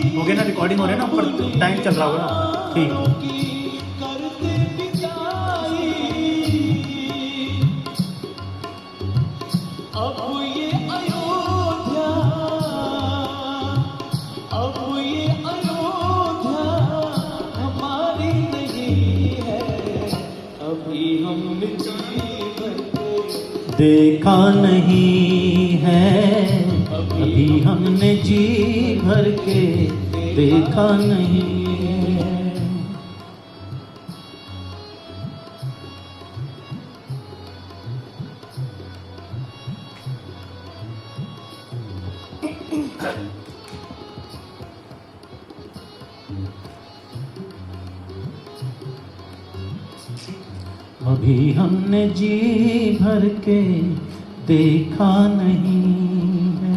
हो गया ना, रिकॉर्डिंग हो रही है ना, ऊपर टाइम चल रहा होगा ना, ठीक। देखा नहीं है अभी हमने जी भर के, देखा नहीं है। अभी हमने जी भर के देखा नहीं है।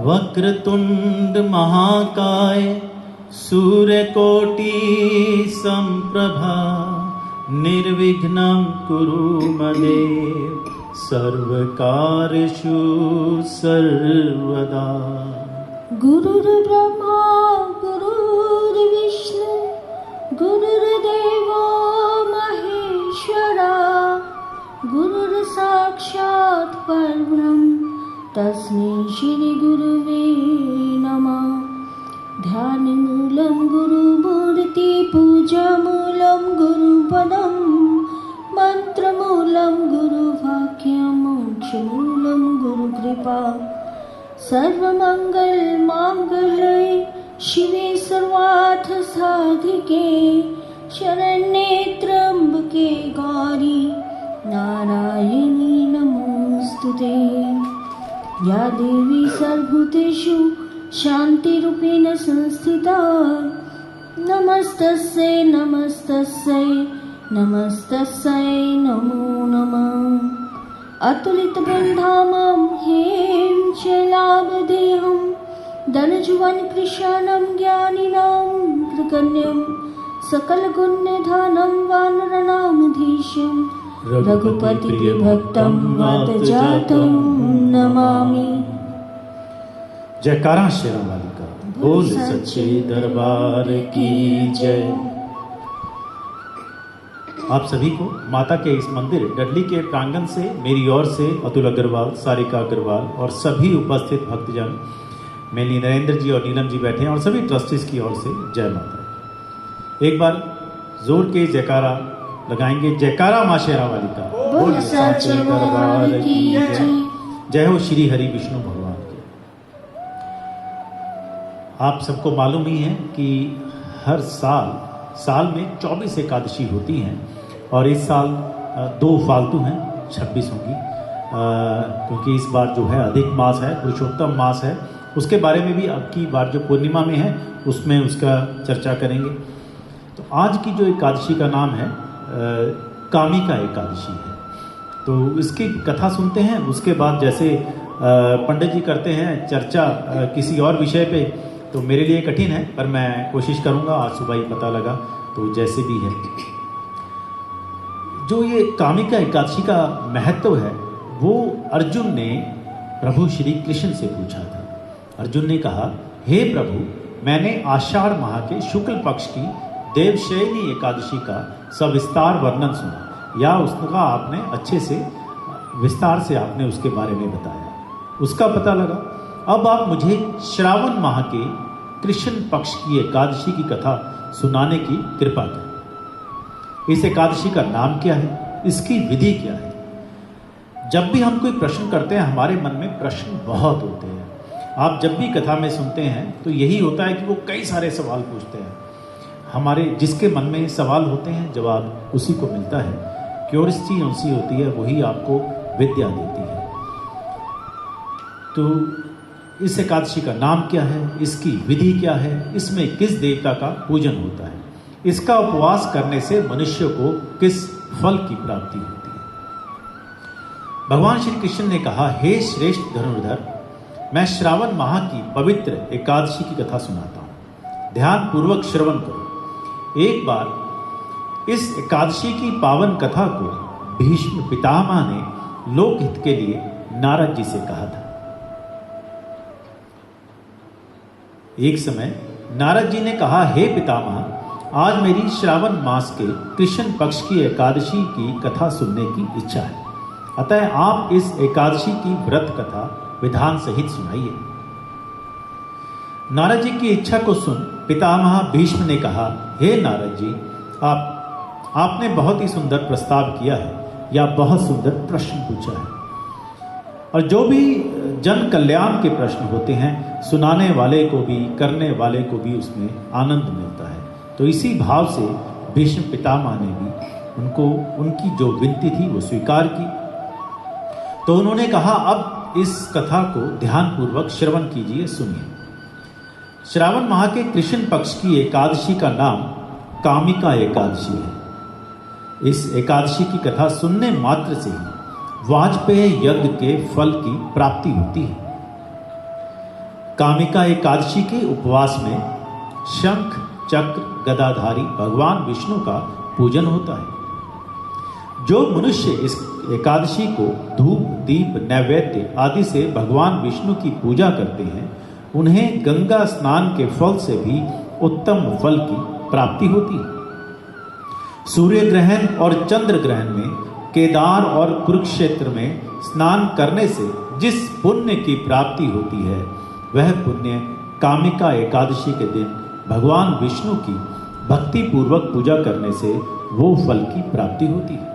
वक्रतुंड महाकाय सूर्यकोटि संप्रभा, निर्विघ्नं कुरु मदेव सर्वकार्येषु सर्वदा। गुरुर्ब्रह्मा गुरुर्विष्णु गुरुर्देवो महेश्वरा, गुरुर्साक्षात् परब्रह्म तस्मै श्री गुरुवे नमः। ध्यानमूलं गुरुमूर्ति, पूजामूलं गुरुपदं, मंत्रमूलं गुरुवाक्यं, मोक्षमूलं गुरुकृपा। सर्वमङ्गलमाङ्गल्ये शिवे सर्वार्थ साधिके, शरण्ये त्र्यम्बके गौरी नारायणी नमोस्तुते। या देवी सर्वभूतेषु शान्तिरूपेण संस्थिता, नमस्तस्यै नमस्तस्यै नमस्तस्यै नमो नमः। अतुलितबन्धामं हेम शैलावदेहं, धनजुवनकृशानं ज्ञानिनां प्रकन्यं, सकलगुण्यधानं वानरनामधीशं, रघुपतिप्रियभक्तं वातजातं नमामि। जयकारा शेरा वाली का, बोल सच्चे दरबार की जय। आप सभी को माता के इस मंदिर डडली के प्रांगण से मेरी ओर से अतुल अग्रवाल, सारिका अग्रवाल और सभी उपस्थित भक्तजन, मेनली नरेंद्र जी और नीलम जी बैठे हैं, और सभी ट्रस्टीज की ओर से जय माता। एक बार जोर के जयकारा लगाएंगे। जयकारा माँ शेरा वाली का, बोल सच्चे दरबार की जय। जय हो श्री हरि विष्णु भगवान के। आप सबको मालूम ही है कि हर साल में 24 एकादशी होती हैं, और इस साल 2 फालतू हैं, 26 होंगी, क्योंकि इस बार जो है अधिक मास है, पुरुषोत्तम मास है। उसके बारे में भी अब की बार जो पूर्णिमा में है उसमें उसका चर्चा करेंगे। तो आज की जो एकादशी का नाम है कामिका एकादशी है। तो इसकी कथा सुनते हैं, उसके बाद जैसे पंडित जी करते हैं चर्चा किसी और विषय पे, तो मेरे लिए कठिन है, पर मैं कोशिश करूंगा। आज सुबह ही पता लगा, तो जैसे भी है। जो ये कामिका एकादशी का महत्व है, वो अर्जुन ने प्रभु श्री कृष्ण से पूछा था। अर्जुन ने कहा, हे प्रभु, मैंने आषाढ़ माह के शुक्ल पक्ष की देवशयनी एकादशी का सविस्तार वर्णन सुना, या उसका आपने अच्छे से विस्तार से आपने उसके बारे में बताया, उसका पता लगा। अब आप मुझे श्रावण माह के कृष्ण पक्ष की एकादशी की कथा सुनाने की कृपा करें। इस एकादशी का नाम क्या है, इसकी विधि क्या है? जब भी हम कोई प्रश्न करते हैं, हमारे मन में प्रश्न बहुत होते हैं। आप जब भी कथा में सुनते हैं तो यही होता है कि वो कई सारे सवाल पूछते हैं। हमारे जिसके मन में सवाल होते हैं, जवाब उसी को मिलता है। क्यूरियोसिटी उनसी होती है, वही आपको विद्या देती है। तो इस एकादशी का नाम क्या है, इसकी विधि क्या है, इसमें किस देवता का पूजन होता है, इसका उपवास करने से मनुष्य को किस फल की प्राप्ति होती है। भगवान श्री कृष्ण ने कहा, हे श्रेष्ठ धनुर्धर, मैं श्रावण माह की पवित्र एकादशी की कथा सुनाता हूँ, ध्यान पूर्वक श्रवण करो। एक बार इस एकादशी की पावन कथा को भीष्म पितामह ने लोकहित के लिए नारद जी से कहा था। एक समय नारद जी ने कहा, हे पितामह, आज मेरी श्रावण मास के कृष्ण पक्ष की एकादशी की कथा सुनने की इच्छा है, अतः आप इस एकादशी की व्रत कथा विधान सहित सुनाइए। नारद जी की इच्छा को सुन पितामह भीष्म ने कहा, हे नारद जी, आपने बहुत ही सुंदर प्रस्ताव किया है या बहुत सुंदर प्रश्न पूछा है, और जो भी जन कल्याण के प्रश्न होते हैं, सुनाने वाले को भी करने वाले को भी उसमें आनंद मिलता है। तो इसी भाव से भीष्म पितामह ने भी उनकी जो विनती थी वो स्वीकार की। तो उन्होंने कहा, अब इस कथा को ध्यानपूर्वक श्रवण कीजिए, सुनिए। श्रावण माह के कृष्ण पक्ष की एकादशी का नाम कामिका एकादशी है। इस एकादशी की कथा सुनने मात्र से ही वाजपेय यज्ञ के फल की प्राप्ति होती है। कामिका एकादशी के उपवास में शंख चक्र गदाधारी भगवान विष्णु का पूजन होता है। जो मनुष्य इस एकादशी को धूप दीप नैवेद्य आदि से भगवान विष्णु की पूजा करते हैं, उन्हें गंगा स्नान के फल से भी उत्तम फल की प्राप्ति होती है। सूर्य ग्रहण और चंद्र ग्रहण में केदार और कुरुक्षेत्र में स्नान करने से जिस पुण्य की प्राप्ति होती है, वह पुण्य कामिका एकादशी के दिन भगवान विष्णु की भक्ति पूर्वक पूजा करने से वो फल की प्राप्ति होती है।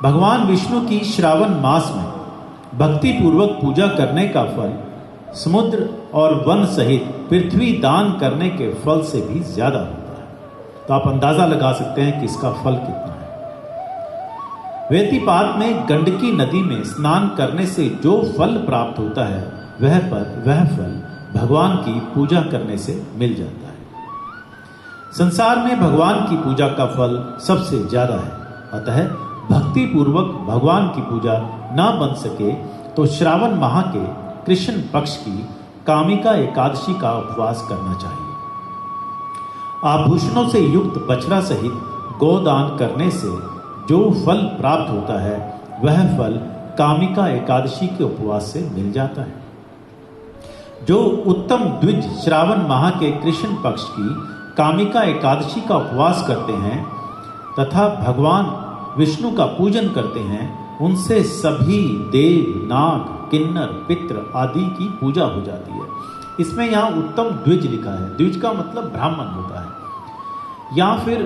भगवान विष्णु की श्रावण मास में भक्ति पूर्वक पूजा करने का फल समुद्र और वन सहित पृथ्वी दान करने के फल से भी ज्यादा होता है। तो आप अंदाजा लगा सकते हैं कि इसका फल कितना है। वेतिपात में गंडकी नदी में स्नान करने से जो फल प्राप्त होता है, वह फल भगवान की पूजा करने से मिल जाता है। संसार में भगवान की पूजा का फल सबसे ज्यादा है, अतः भक्ति पूर्वक भगवान की पूजा ना बन सके तो श्रावण माह के कृष्ण पक्ष की कामिका एकादशी का उपवास करना चाहिए। आभूषणों से युक्त बछड़ा सहित गोदान करने से जो फल प्राप्त होता है, वह फल कामिका एकादशी के उपवास से मिल जाता है। जो उत्तम द्विज श्रावण माह के कृष्ण पक्ष की कामिका एकादशी का उपवास करते हैं तथा भगवान विष्णु का पूजन करते हैं, उनसे सभी देव नाग किन्नर पितृ आदि की पूजा हो जाती है। इसमें यहाँ उत्तम द्विज लिखा है। द्विज का मतलब ब्राह्मण होता है, या फिर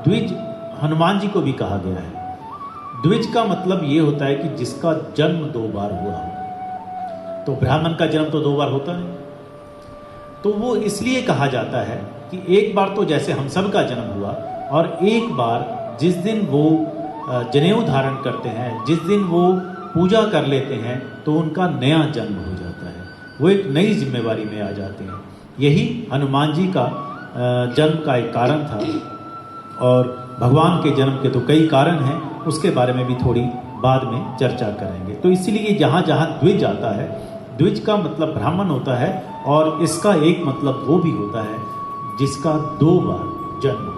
द्विज हनुमान जी को भी कहा गया है। द्विज का मतलब ये होता है कि जिसका जन्म 2 बार हुआ हो। तो ब्राह्मण का जन्म तो 2 बार होता है, तो वो इसलिए कहा जाता है कि एक बार तो जैसे हम सब का जन्म हुआ, और एक बार जिस दिन वो जनेऊ धारण करते हैं, जिस दिन वो पूजा कर लेते हैं, तो उनका नया जन्म हो जाता है। वो एक नई जिम्मेवारी में आ जाते हैं। यही हनुमान जी का जन्म का एक कारण था, और भगवान के जन्म के तो कई कारण हैं, उसके बारे में भी थोड़ी बाद में चर्चा करेंगे। तो इसीलिए जहाँ जहाँ द्विज आता है, द्विज का मतलब ब्राह्मण होता है, और इसका एक मतलब वो भी होता है जिसका 2 बार जन्म हुआ।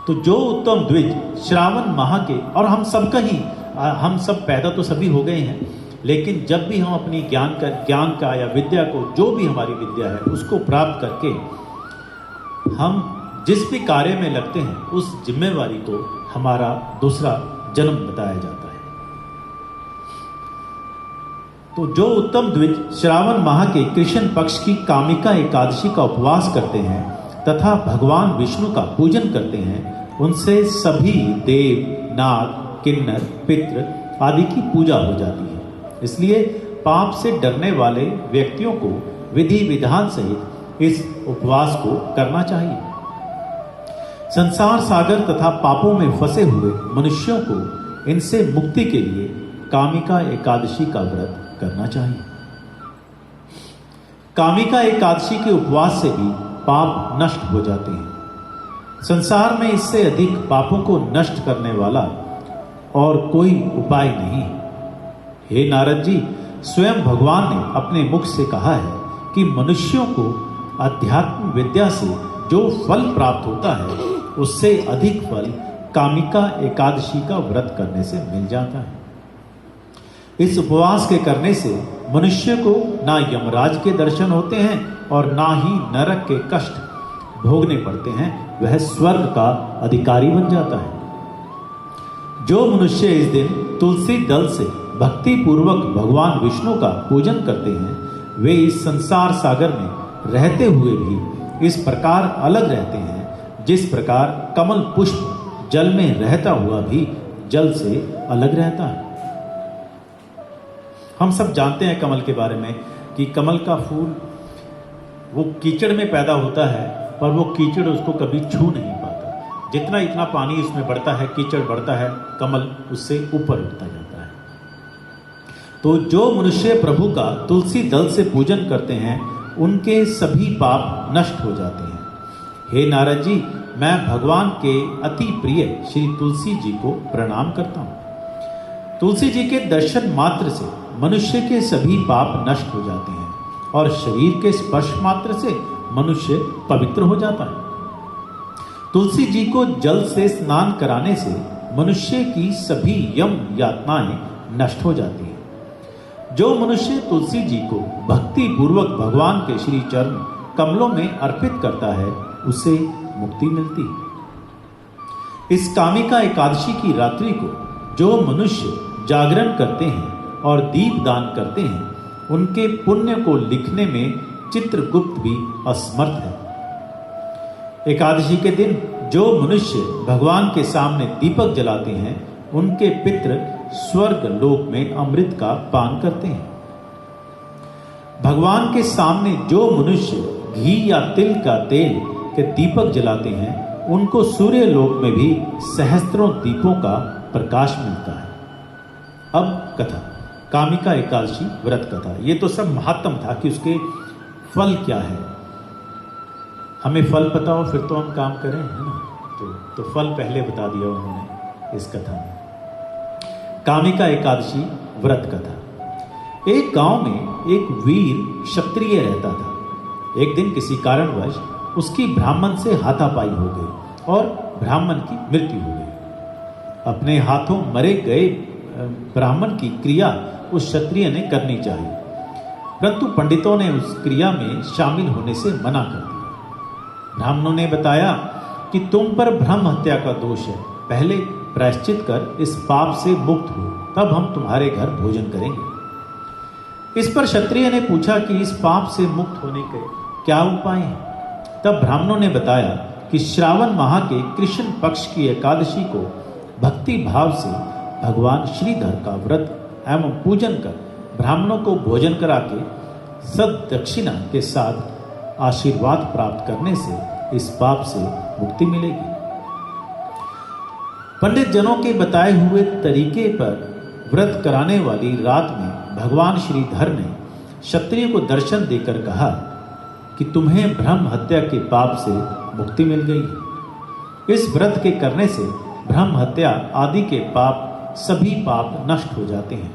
तो जो उत्तम द्विज श्रावण माह के, और हम सब पैदा तो सभी हो गए हैं, लेकिन जब भी हम अपनी ज्ञान का या विद्या को, जो भी हमारी विद्या है, उसको प्राप्त करके हम जिस भी कार्य में लगते हैं, उस जिम्मेवारी को हमारा दूसरा जन्म बताया जाता है। तो जो उत्तम द्विज श्रावण माह के कृष्ण पक्ष की कामिका एकादशी का उपवास करते हैं तथा भगवान विष्णु का पूजन करते हैं, उनसे सभी देव नाग किन्नर पितृ आदि की पूजा हो जाती है। इसलिए पाप से डरने वाले व्यक्तियों को विधि विधान सहित इस उपवास को करना चाहिए। संसार सागर तथा पापों में फंसे हुए मनुष्यों को इनसे मुक्ति के लिए कामिका एकादशी का व्रत करना चाहिए। कामिका एकादशी के उपवास से भी पाप नष्ट हो जाते हैं। संसार में इससे अधिक पापों को नष्ट करने वाला और कोई उपाय नहीं। हे नारद जी, स्वयं भगवान ने अपने मुख से कहा है कि मनुष्यों को अध्यात्म विद्या से जो फल प्राप्त होता है उससे अधिक फल कामिका एकादशी का व्रत करने से मिल जाता है। इस उपवास के करने से मनुष्य को ना यमराज के दर्शन होते हैं और ना ही नरक के कष्ट भोगने पड़ते हैं, वह स्वर्ग का अधिकारी बन जाता है। जो मनुष्य इस दिन तुलसी दल से भक्ति पूर्वक भगवान विष्णु का पूजन करते हैं, वे इस संसार सागर में रहते हुए भी इस प्रकार अलग रहते हैं जिस प्रकार कमल पुष्प जल में रहता हुआ भी जल से अलग रहता है। हम सब जानते हैं कमल के बारे में कि कमल का फूल वो कीचड़ में पैदा होता है, पर वो कीचड़ उसको कभी छू नहीं पाता। जितना इतना पानी उसमें बढ़ता है, कीचड़ बढ़ता है, कमल उससे ऊपर उठता जाता है। तो जो मनुष्य प्रभु का तुलसी दल से पूजन करते हैं, उनके सभी पाप नष्ट हो जाते हैं। हे नारद जी, मैं भगवान के अति प्रिय श्री तुलसी जी को प्रणाम करता हूँ। तुलसी जी के दर्शन मात्र से मनुष्य के सभी पाप नष्ट हो जाते हैं और शरीर के स्पर्श मात्र से मनुष्य पवित्र हो जाता है। तुलसी जी को जल से स्नान कराने से मनुष्य की सभी यम यातनाएं नष्ट हो जाती हैं। जो मनुष्य तुलसी जी को भक्ति पूर्वक भगवान के श्री चरण कमलों में अर्पित करता है, उसे मुक्ति मिलती है। इस कामिका एकादशी की रात्रि को जो मनुष्य जागरण करते हैं और दीप दान करते हैं, उनके पुण्य को लिखने में चित्रगुप्त भी असमर्थ है। एकादशी के दिन जो मनुष्य भगवान के सामने दीपक जलाते हैं, उनके पितृ स्वर्ग लोक में अमृत का पान करते हैं। भगवान के सामने जो मनुष्य घी या तिल का तेल के दीपक जलाते हैं, उनको सूर्य लोक में भी सहस्त्रों दीपों का प्रकाश मिलता है। अब कथा, कामिका एकादशी व्रत कथा। ये तो सब महात्म था कि उसके फल क्या है। हमें फल पता हो फिर तो हम काम करें, है ना। तो फल पहले बता दिया उन्होंने इस कथा में। कामिका एकादशी व्रत कथा। एक गांव में एक वीर क्षत्रिय रहता था। एक दिन किसी कारणवश उसकी ब्राह्मण से हाथापाई हो गई और ब्राह्मण की मृत्यु हो गई। अपने हाथों मरे गए ब्राह्मण की क्रिया उस क्षत्रिय ने करनी चाहिए, परंतु पंडितों ने उस क्रिया में शामिल होने से मना कर दिया। ब्राह्मणों ने बताया कि तुम पर ब्रह्म हत्या का दोष है, पहले प्रायश्चित कर इस पाप से मुक्त हो, तब हम तुम्हारे घर भोजन करेंगे। इस पर क्षत्रिय ने पूछा कि इस पाप से मुक्त होने के क्या उपाय हैं। तब ब्राह्मणों ने बताया कि श्रावण माह के कृष्ण पक्ष की एकादशी को भक्ति भाव से भगवान श्रीधर का व्रत एवं पूजन कर ब्राह्मणों को भोजन करा के सद दक्षिणा के साथ आशीर्वाद प्राप्त करने से इस पाप से मुक्ति मिलेगी। पंडित जनों के बताए हुए तरीके पर व्रत कराने वाली रात में भगवान श्रीधर ने क्षत्रिय को दर्शन देकर कहा कि तुम्हें ब्रह्म हत्या के पाप से मुक्ति मिल गई है। इस व्रत के करने से ब्रह्म हत्या आदि के पाप, सभी पाप नष्ट हो जाते हैं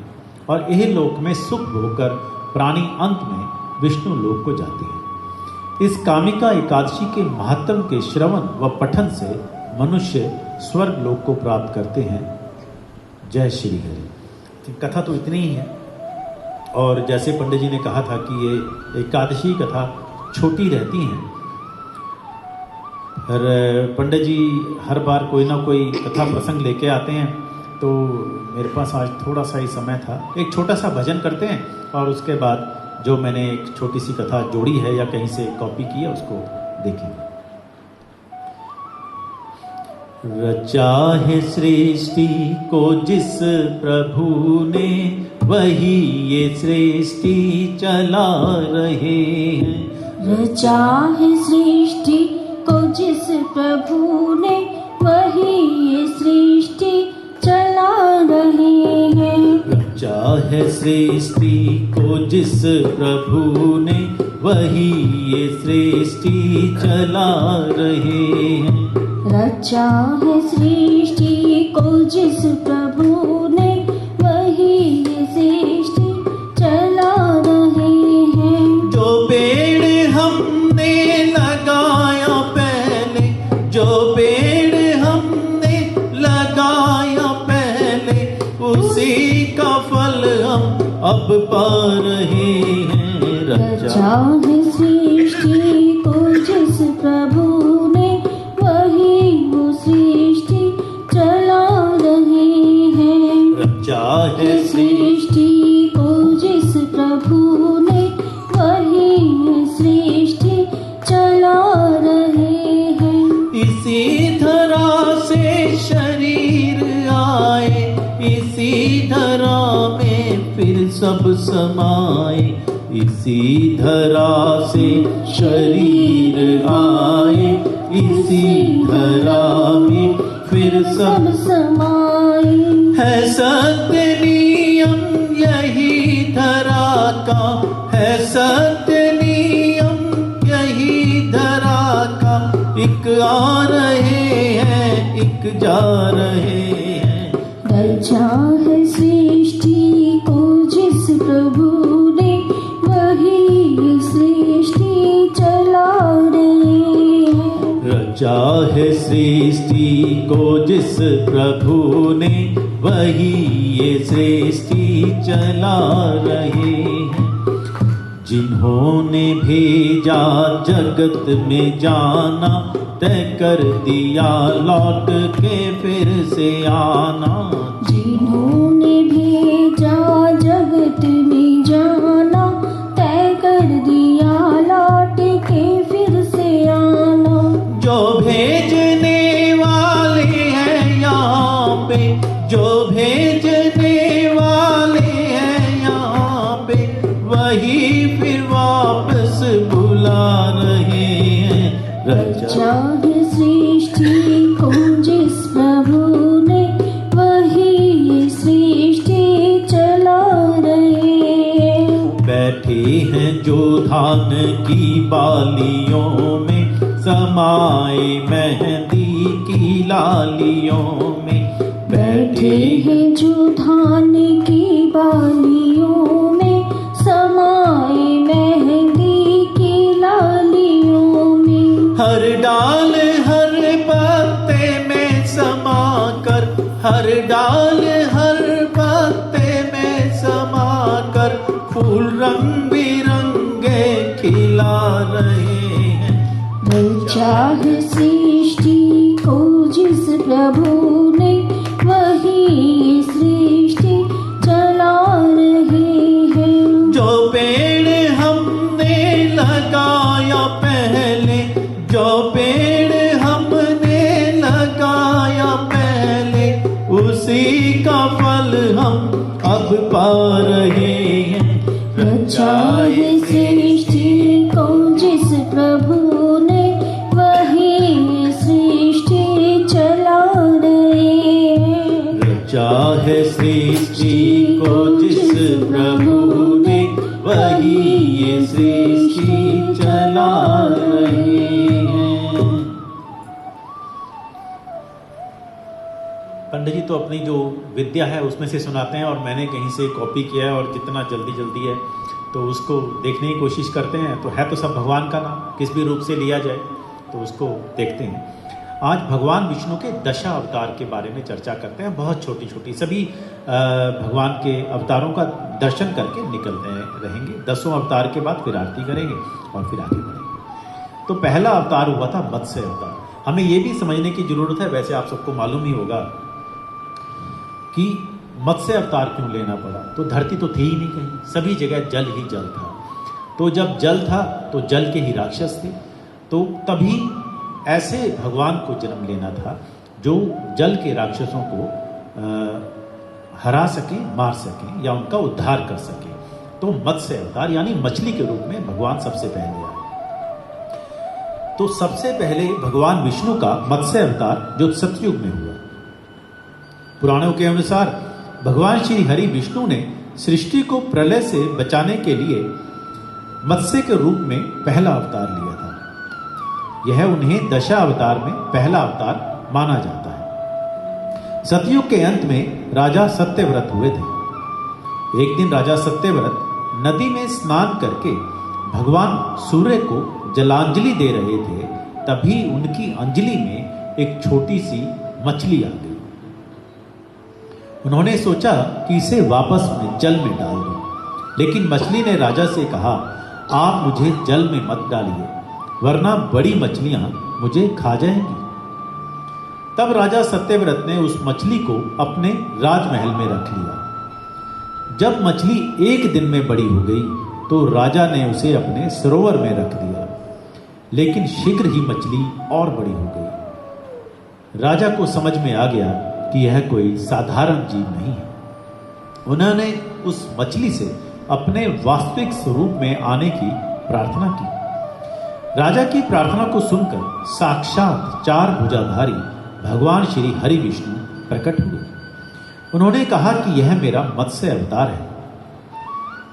और यह लोक में सुख भोगकर प्राणी अंत में विष्णु लोक को जाते हैं। इस कामिका एकादशी के महात्म के श्रवण व पठन से मनुष्य स्वर्ग लोक को प्राप्त करते हैं। जय श्री हरि। कथा तो इतनी ही है, और जैसे पंडित जी ने कहा था कि ये एकादशी कथा छोटी रहती हैं, पर पंडित जी हर बार कोई ना कोई कथा प्रसंग लेके आते हैं, तो मेरे पास आज थोड़ा सा ही समय था। एक छोटा सा भजन करते हैं और उसके बाद जो मैंने एक छोटी सी कथा जोड़ी है या कहीं से कॉपी की है उसको देखेंगे। रचा है सृष्टि को जिस प्रभु ने, वही ये सृष्टि चला रहे हैं। रचा है सृष्टि को जिस प्रभु ने, वही ये सृष्टि चला रहे हैं। है सृष्टि को जिस प्रभु ने, वही ये सृष्टि चला रहे हैं। रचा है सृष्टि को जिस प्रभु ने, वही ये सृष्टि चला रहे हैं। जो पेड़ हमने लगाया पहले, जो पेड़ हमने लगाया पहले, उसी का फल हम अब पा रहे हैं। रचा है सृष्टि को जिस प्रभु ने, वही वो सृष्टि चला रहे हैं। रचा है सृष्टि को जिस प्रभु ने, वही ये सृष्टि चला रहे हैं। इसी धरा से शरीर आए, इसी धरा में फिर सब समाए। इसी धरा से शरीर आए, इसी धरा में फिर सब समाए। है सत्य नियम यही धरा का, है सत्य नियम यही धरा का। एक आ रहे हैं, एक जा रहे हैं। रचा है सृष्टि को जिस प्रभु ने, वही ये सृष्टि चला रहे हैं। रचा है सृष्टि को जिस प्रभु ने, वही ये सृष्टि चला रहे हैं। जिन्होंने भेजा जगत में जाना, तय कर दिया लौट के फिर से आना। जिन्होंने भेजा जगत में जाना, तय कर दिया लौट के फिर से आना। जो भेजने वाले हैं यहाँ पे, जो भेजने वाले हैं यहाँ पे, वही फिर वापस बुला रहे हैं। रचा है सृष्टि को जिस प्रभु ने, वही ये सृष्टि चला रहे हैं। बैठे हैं जो धान की बालियों में, समाए मेहंदी की लालियों में। बैठे हैं जो धान की बालियों में, समाए मेहंदी की लालियों में। हर डाल हर पत्ते में समा कर, हर डाल हर पत्ते में समा कर, फूल रंग बिरंगे खिला रहे हैं। रचा है सृष्टि को जिस प्रभु ने, वही ये सृष्टि चला रहे हैं। जो पेड़ हमने लगाया पहले, जो पेड़ हमने लगाया पहले, उसी का फल हम अब पा रहे हैं। रचा है सृष्टि को जिस प्रभु ने, वही ये सृष्टि चला रहे हैं। रचा है सृष्टि को जिस प्रभु ने, वही ये सृष्टि चला रहे हैं। पंडित जी तो अपनी जो विद्या है उसमें से सुनाते हैं, और मैंने कहीं से कॉपी किया है, और जितना जल्दी जल्दी है तो उसको देखने की कोशिश करते हैं। तो है तो सब भगवान का नाम, किस भी रूप से लिया जाए तो उसको देखते हैं। आज भगवान विष्णु के दशा अवतार के बारे में चर्चा करते हैं। बहुत छोटी छोटी सभी भगवान के अवतारों का दर्शन करके निकलते रहेंगे। 10वें अवतार के बाद फिर आरती करेंगे और फिर आगे बढ़ेंगे। तो पहला अवतार हुआ था मत्स्य अवतार। हमें ये भी समझने की जरूरत है, वैसे आप सबको मालूम ही होगा कि मत्स्य अवतार क्यों लेना पड़ा। तो धरती तो थी ही नहीं कहीं, सभी जगह जल ही जल था। तो जब जल था तो जल के ही राक्षस थे, तो तभी ऐसे भगवान को जन्म लेना था जो जल के राक्षसों को हरा सके, मार सके या उनका उद्धार कर सके। तो मत्स्य अवतार यानी मछली के रूप में भगवान सबसे पहले आए। तो सबसे पहले भगवान विष्णु का मत्स्य अवतार जो सतयुग में हुआ। पुराणों के अनुसार भगवान श्री हरि विष्णु ने सृष्टि को प्रलय से बचाने के लिए मत्स्य के रूप में पहला अवतार लिया था। यह उन्हें दशा अवतार में पहला अवतार माना जाता है। सतयुग के अंत में राजा सत्यव्रत हुए थे। एक दिन राजा सत्यव्रत नदी में स्नान करके भगवान सूर्य को जलांजलि दे रहे थे, तभी उनकी अंजलि में एक छोटी सी मछली आ गई। उन्होंने सोचा कि इसे वापस में जल में डाल दूं, लेकिन मछली ने राजा से कहा, आप मुझे जल में मत डालिए, वरना बड़ी मछलियां मुझे खा जाएंगी। तब राजा सत्यव्रत ने उस मछली को अपने राजमहल में रख लिया। जब मछली एक दिन में बड़ी हो गई तो राजा ने उसे अपने सरोवर में रख दिया, लेकिन शीघ्र ही मछली और बड़ी हो गई। राजा को समझ में आ गया कि यह कोई साधारण जीव नहीं है। उन्होंने उस मछली से अपने वास्तविक स्वरूप में आने की प्रार्थना की। राजा की प्रार्थना को सुनकर साक्षात चार भुजाधारी भगवान श्री हरि विष्णु प्रकट हुए। उन्होंने कहा कि यह मेरा मत्स्य अवतार है।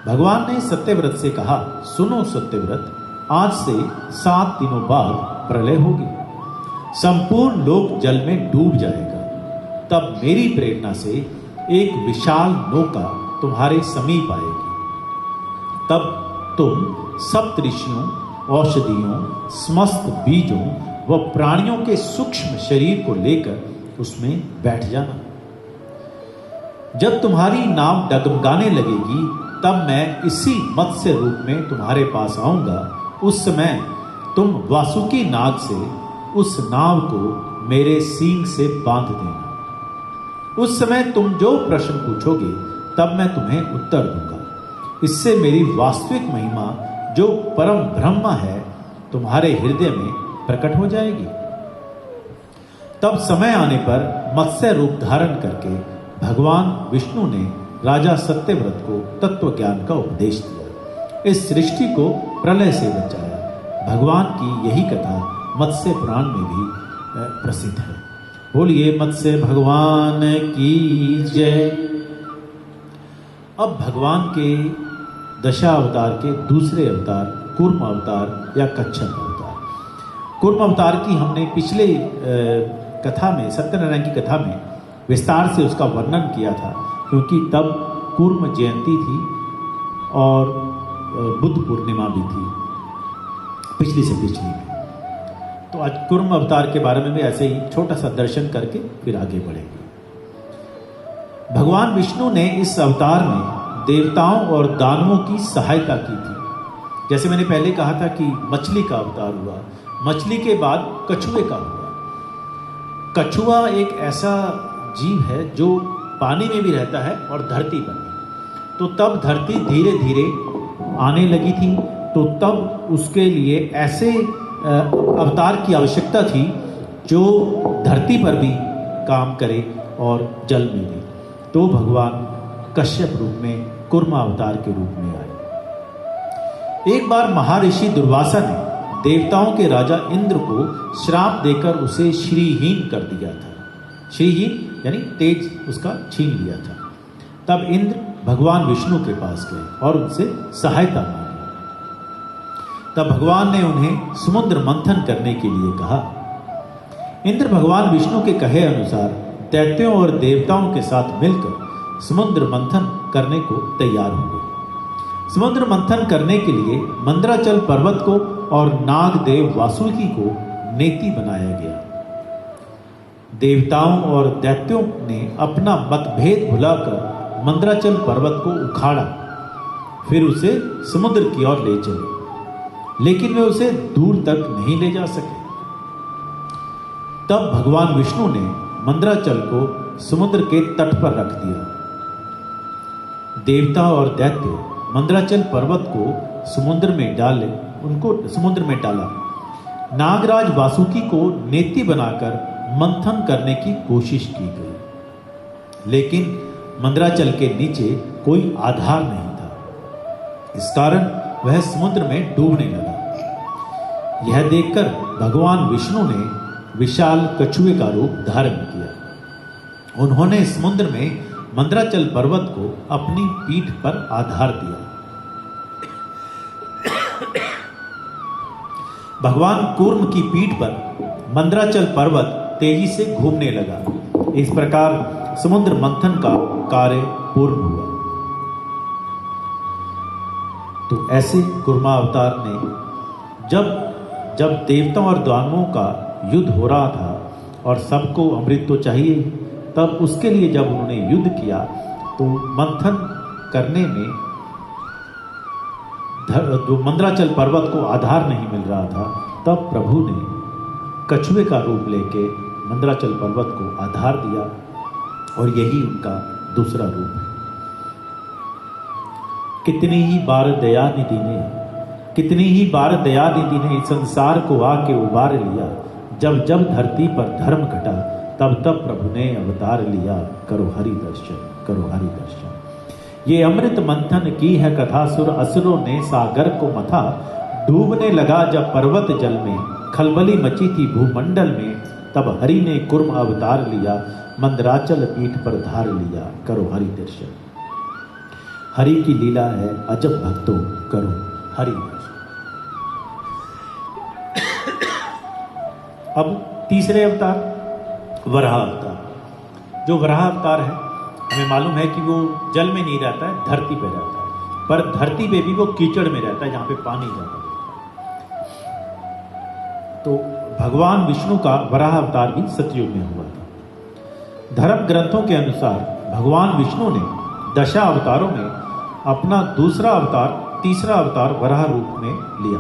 भगवान ने सत्यव्रत से कहा, सुनो सत्यव्रत, आज से 7 दिनों बाद प्रलय होगी, संपूर्ण लोक जल में डूब जाएगा। तब मेरी प्रेरणा से एक विशाल नौका तुम्हारे समीप आएगी। तब तुम सप्त ऋषियों, औषधियों, समस्त बीजों व प्राणियों के सूक्ष्म शरीर को लेकर उसमें बैठ जाना। जब तुम्हारी नाव डगमगाने लगेगी, तब मैं इसी मत्स्य रूप में तुम्हारे पास आऊंगा। उस समय तुम वासुकी नाग से उस नाव को मेरे सींग से बांध देना। उस समय तुम जो प्रश्न पूछोगे, तब मैं तुम्हें उत्तर दूंगा। इससे मेरी वास्तविक महिमा, जो परम ब्रह्म है, तुम्हारे हृदय में प्रकट हो जाएगी। तब समय आने पर मत्स्य रूप धारण करके भगवान विष्णु ने राजा सत्यव्रत को तत्व ज्ञान का उपदेश दिया, इस सृष्टि को प्रलय से बचाया। भगवान की यही कथा मत्स्य पुराण में भी प्रसिद्ध है। बोलिए मत्स्य भगवान की जय। अब भगवान के दशा अवतार के दूसरे अवतार कूर्म अवतार या कच्छप अवतार। कूर्म अवतार की हमने पिछले कथा में, सत्यनारायण की कथा में विस्तार से उसका वर्णन किया था, क्योंकि तब कूर्म जयंती थी और बुद्ध पूर्णिमा भी थी पिछली से पिछली में। तो आज कूर्म अवतार के बारे में भी ऐसे ही छोटा सा दर्शन करके फिर आगे बढ़ेंगे। भगवान विष्णु ने इस अवतार में देवताओं और दानवों की सहायता की थी। जैसे मैंने पहले कहा था कि मछली का अवतार हुआ, मछली के बाद कछुए का हुआ। कछुआ एक ऐसा जीव है जो पानी में भी रहता है और धरती पर भी। तो तब धरती धीरे धीरे आने लगी थी, तो तब उसके लिए ऐसे अवतार की आवश्यकता थी जो धरती पर भी काम करे और जल में भी। तो भगवान कश्यप रूप में, कूर्म अवतार के रूप में आए। एक बार महर्षि दुर्वासा ने देवताओं के राजा इंद्र को श्राप देकर उसे श्रीहीन कर दिया था। श्रीहीन यानी तेज उसका छीन लिया था। तब इंद्र भगवान विष्णु के पास गए और उनसे सहायता मांगी। तब भगवान ने उन्हें समुद्र मंथन करने के लिए कहा। इंद्र भगवान विष्णु के कहे अनुसार दैत्यों और देवताओं के साथ मिलकर समुद्र मंथन करने को तैयार हुए। समुद्र मंथन करने के लिए मंदराचल पर्वत को और नागदेव वासुकी को नेति बनाया गया। देवताओं और दैत्यों ने अपना मतभेद भुलाकर मंदराचल पर्वत को उखाड़ा, फिर उसे समुद्र की ओर ले चले, लेकिन वे उसे दूर तक नहीं ले जा सके। तब भगवान विष्णु ने मंदराचल को समुद्र के तट पर रख दिया। देवता और दैत्य मंदराचल पर्वत को समुद्र में डाला। नागराज वासुकी को नेति बनाकर मंथन करने की कोशिश की गई, लेकिन मंदराचल के नीचे कोई आधार नहीं था। इस कारण वह समुद्र में डूबने लगा। यह देखकर भगवान विष्णु ने विशाल कछुए का रूप धारण किया। उन्होंने समुद्र में मंदराचल पर्वत को अपनी पीठ पर आधार दिया। भगवान कूर्म की पीठ पर मंदराचल पर्वत तेजी से घूमने लगा। इस प्रकार समुद्र मंथन का कार्य पूर्ण हुआ। तो ऐसे कूर्मा अवतार ने जब देवताओं और दानवों का युद्ध हो रहा था और सबको अमृत तो चाहिए, तब उसके लिए जब उन्होंने युद्ध किया तो मंथन करने में जो मंदराचल पर्वत को आधार नहीं मिल रहा था, तब प्रभु ने कछुए का रूप लेके मंदराचल पर्वत को आधार दिया और यही उनका दूसरा रूप है। कितनी ही बार दयानिधि ने संसार को आके उबार लिया। जब जब धरती पर धर्म घटा, तब तब प्रभु ने अवतार लिया। करो हरि दर्शन, करो हरि दर्शन। ये अमृत मंथन की है कथा, सुर असुरों ने सागर को मथा। डूबने लगा जब पर्वत जल में, खलबली मची थी भूमंडल में। तब हरि ने कूर्म अवतार लिया, मंदराचल पीठ पर धार लिया। करो हरि दर्शन। हरि की लीला है अजब भक्तों, करो हरि दर्शन। अब तीसरे अवतार वराह अवतार। जो वराह अवतार है, हमें मालूम है कि वो जल में नहीं रहता है, धरती पे रहता है। पर धरती पे भी वो कीचड़ में रहता है, जहां पे पानी ज्यादा रहता है। तो भगवान विष्णु का वराह अवतार भी सतयुग में हुआ था। धर्म ग्रंथों के अनुसार भगवान विष्णु ने दशा अवतारों में अपना दूसरा अवतार, तीसरा अवतार वराह रूप में लिया।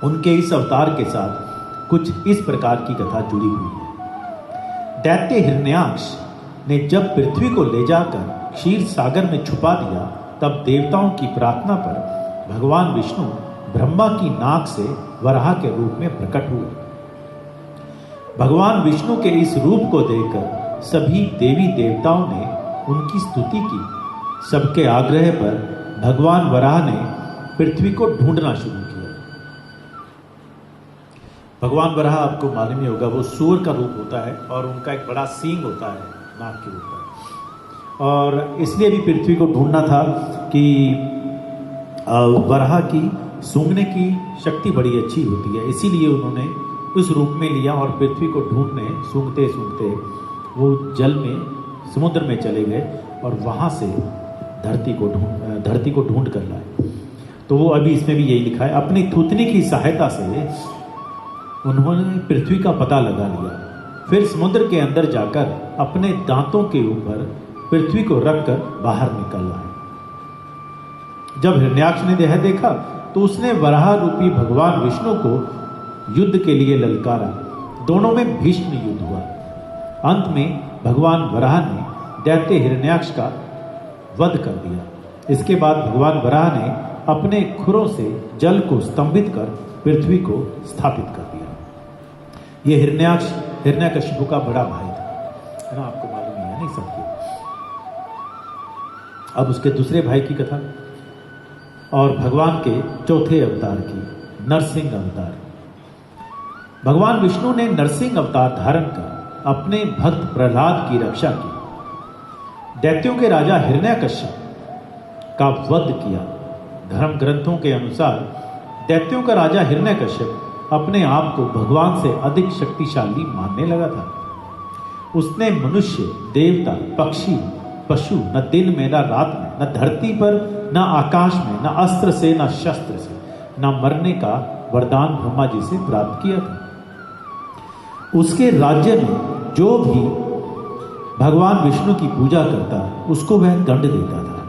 उनके इस अवतार के साथ कुछ इस प्रकार की कथा जुड़ी हुई है। दैत्य हिरण्याक्ष ने जब पृथ्वी को ले जाकर क्षीर सागर में छुपा दिया, तब देवताओं की प्रार्थना पर भगवान विष्णु ब्रह्मा की नाक से वराह के रूप में प्रकट हुए। भगवान विष्णु के इस रूप को देखकर सभी देवी देवताओं ने उनकी स्तुति की। सबके आग्रह पर भगवान वराह ने पृथ्वी को ढूंढना शुरू किया। भगवान वराह, आपको मालूम ही होगा, वो सूर का रूप होता है और उनका एक बड़ा सींग होता है नाक के ऊपर। और इसलिए भी पृथ्वी को ढूंढना था कि वराह की सूंघने की शक्ति बड़ी अच्छी होती है, इसीलिए उन्होंने उस रूप में लिया और पृथ्वी को ढूंढने सूंघते सूंघते वो जल में, समुद्र में चले गए और वहाँ से धरती को ढूंढ कर लाए। तो वो अभी इसमें भी यही लिखा है, अपनी थूथनी की सहायता से उन्होंने पृथ्वी का पता लगा लिया। फिर समुद्र के अंदर जाकर अपने दांतों के ऊपर पृथ्वी को रखकर बाहर निकल आए। जब हिरण्याक्ष ने यह देखा तो उसने वराह रूपी भगवान विष्णु को युद्ध के लिए ललकारा। दोनों में भीषण युद्ध हुआ। अंत में भगवान वराह ने दैत्य हिरण्याक्ष का वध कर दिया। इसके बाद भगवान वराह ने अपने खुरों से जल को स्तंभित कर पृथ्वी को स्थापित कर दिया। यह हिरण्याक्ष हिरण्यकशिपु का बड़ा भाई था, है ना, आपको मालूम है नहीं सबको। अब उसके दूसरे भाई की कथा और भगवान के चौथे अवतार की, नरसिंह अवतार। भगवान विष्णु ने नरसिंह अवतार धारण कर अपने भक्त प्रहलाद की रक्षा की। दैत्यों के राजा हिरण्यकश्यप का वध किया। धर्म ग्रंथों के अनुसार दैत्यों का राजा हिरण्यकश्यप अपने आप को भगवान से अधिक शक्तिशाली मानने लगा था। उसने मनुष्य, देवता, पक्षी, पशु, न दिन में न रात में, न धरती पर न आकाश में, न अस्त्र से न शस्त्र से, न मरने का वरदान ब्रह्मा जी से प्राप्त किया था। उसके राज्य में जो भी भगवान विष्णु की पूजा करता उसको वह दंड देता था।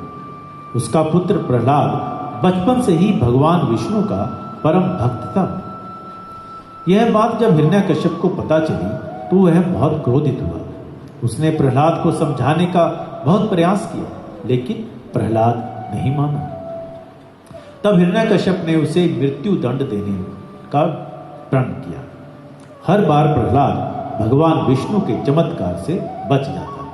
उसका पुत्र प्रहलाद बचपन से ही भगवान विष्णु का परम भक्त था। यह बात जब हिरण्यकश्यप को पता चली तो वह बहुत क्रोधित हुआ। उसने प्रहलाद को समझाने का बहुत प्रयास किया, लेकिन प्रहलाद नहीं माना। तब हिरण्यकश्यप ने उसे मृत्यु दंड देने का प्रण किया। हर बार प्रहलाद भगवान विष्णु के चमत्कार से बच जाता।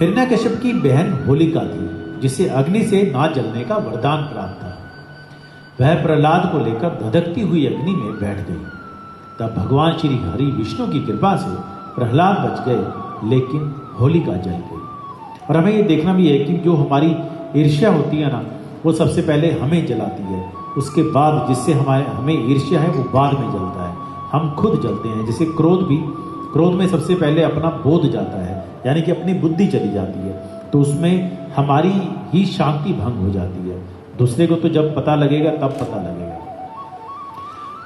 हिरण्यकश्यप की बहन होलिका थी, जिसे अग्नि से ना जलने का वरदान प्राप्त था। वह प्रहलाद को लेकर धधकती हुई अग्नि में बैठ गई। तब भगवान श्री हरि विष्णु की कृपा से प्रहलाद बच गए, लेकिन होलिका जल गई। और हमें ये देखना भी है कि जो हमारी ईर्ष्या होती है ना, वो सबसे पहले हमें जलाती है, उसके बाद जिससे हमें ईर्ष्या है वो बाद में जलता है, हम खुद जलते हैं। जैसे क्रोध में सबसे पहले अपना बोध जाता है, यानी कि अपनी बुद्धि चली जाती है, तो उसमें हमारी ही शांति भंग हो जाती है। दूसरे को तो जब पता लगेगा तब पता लगेगा।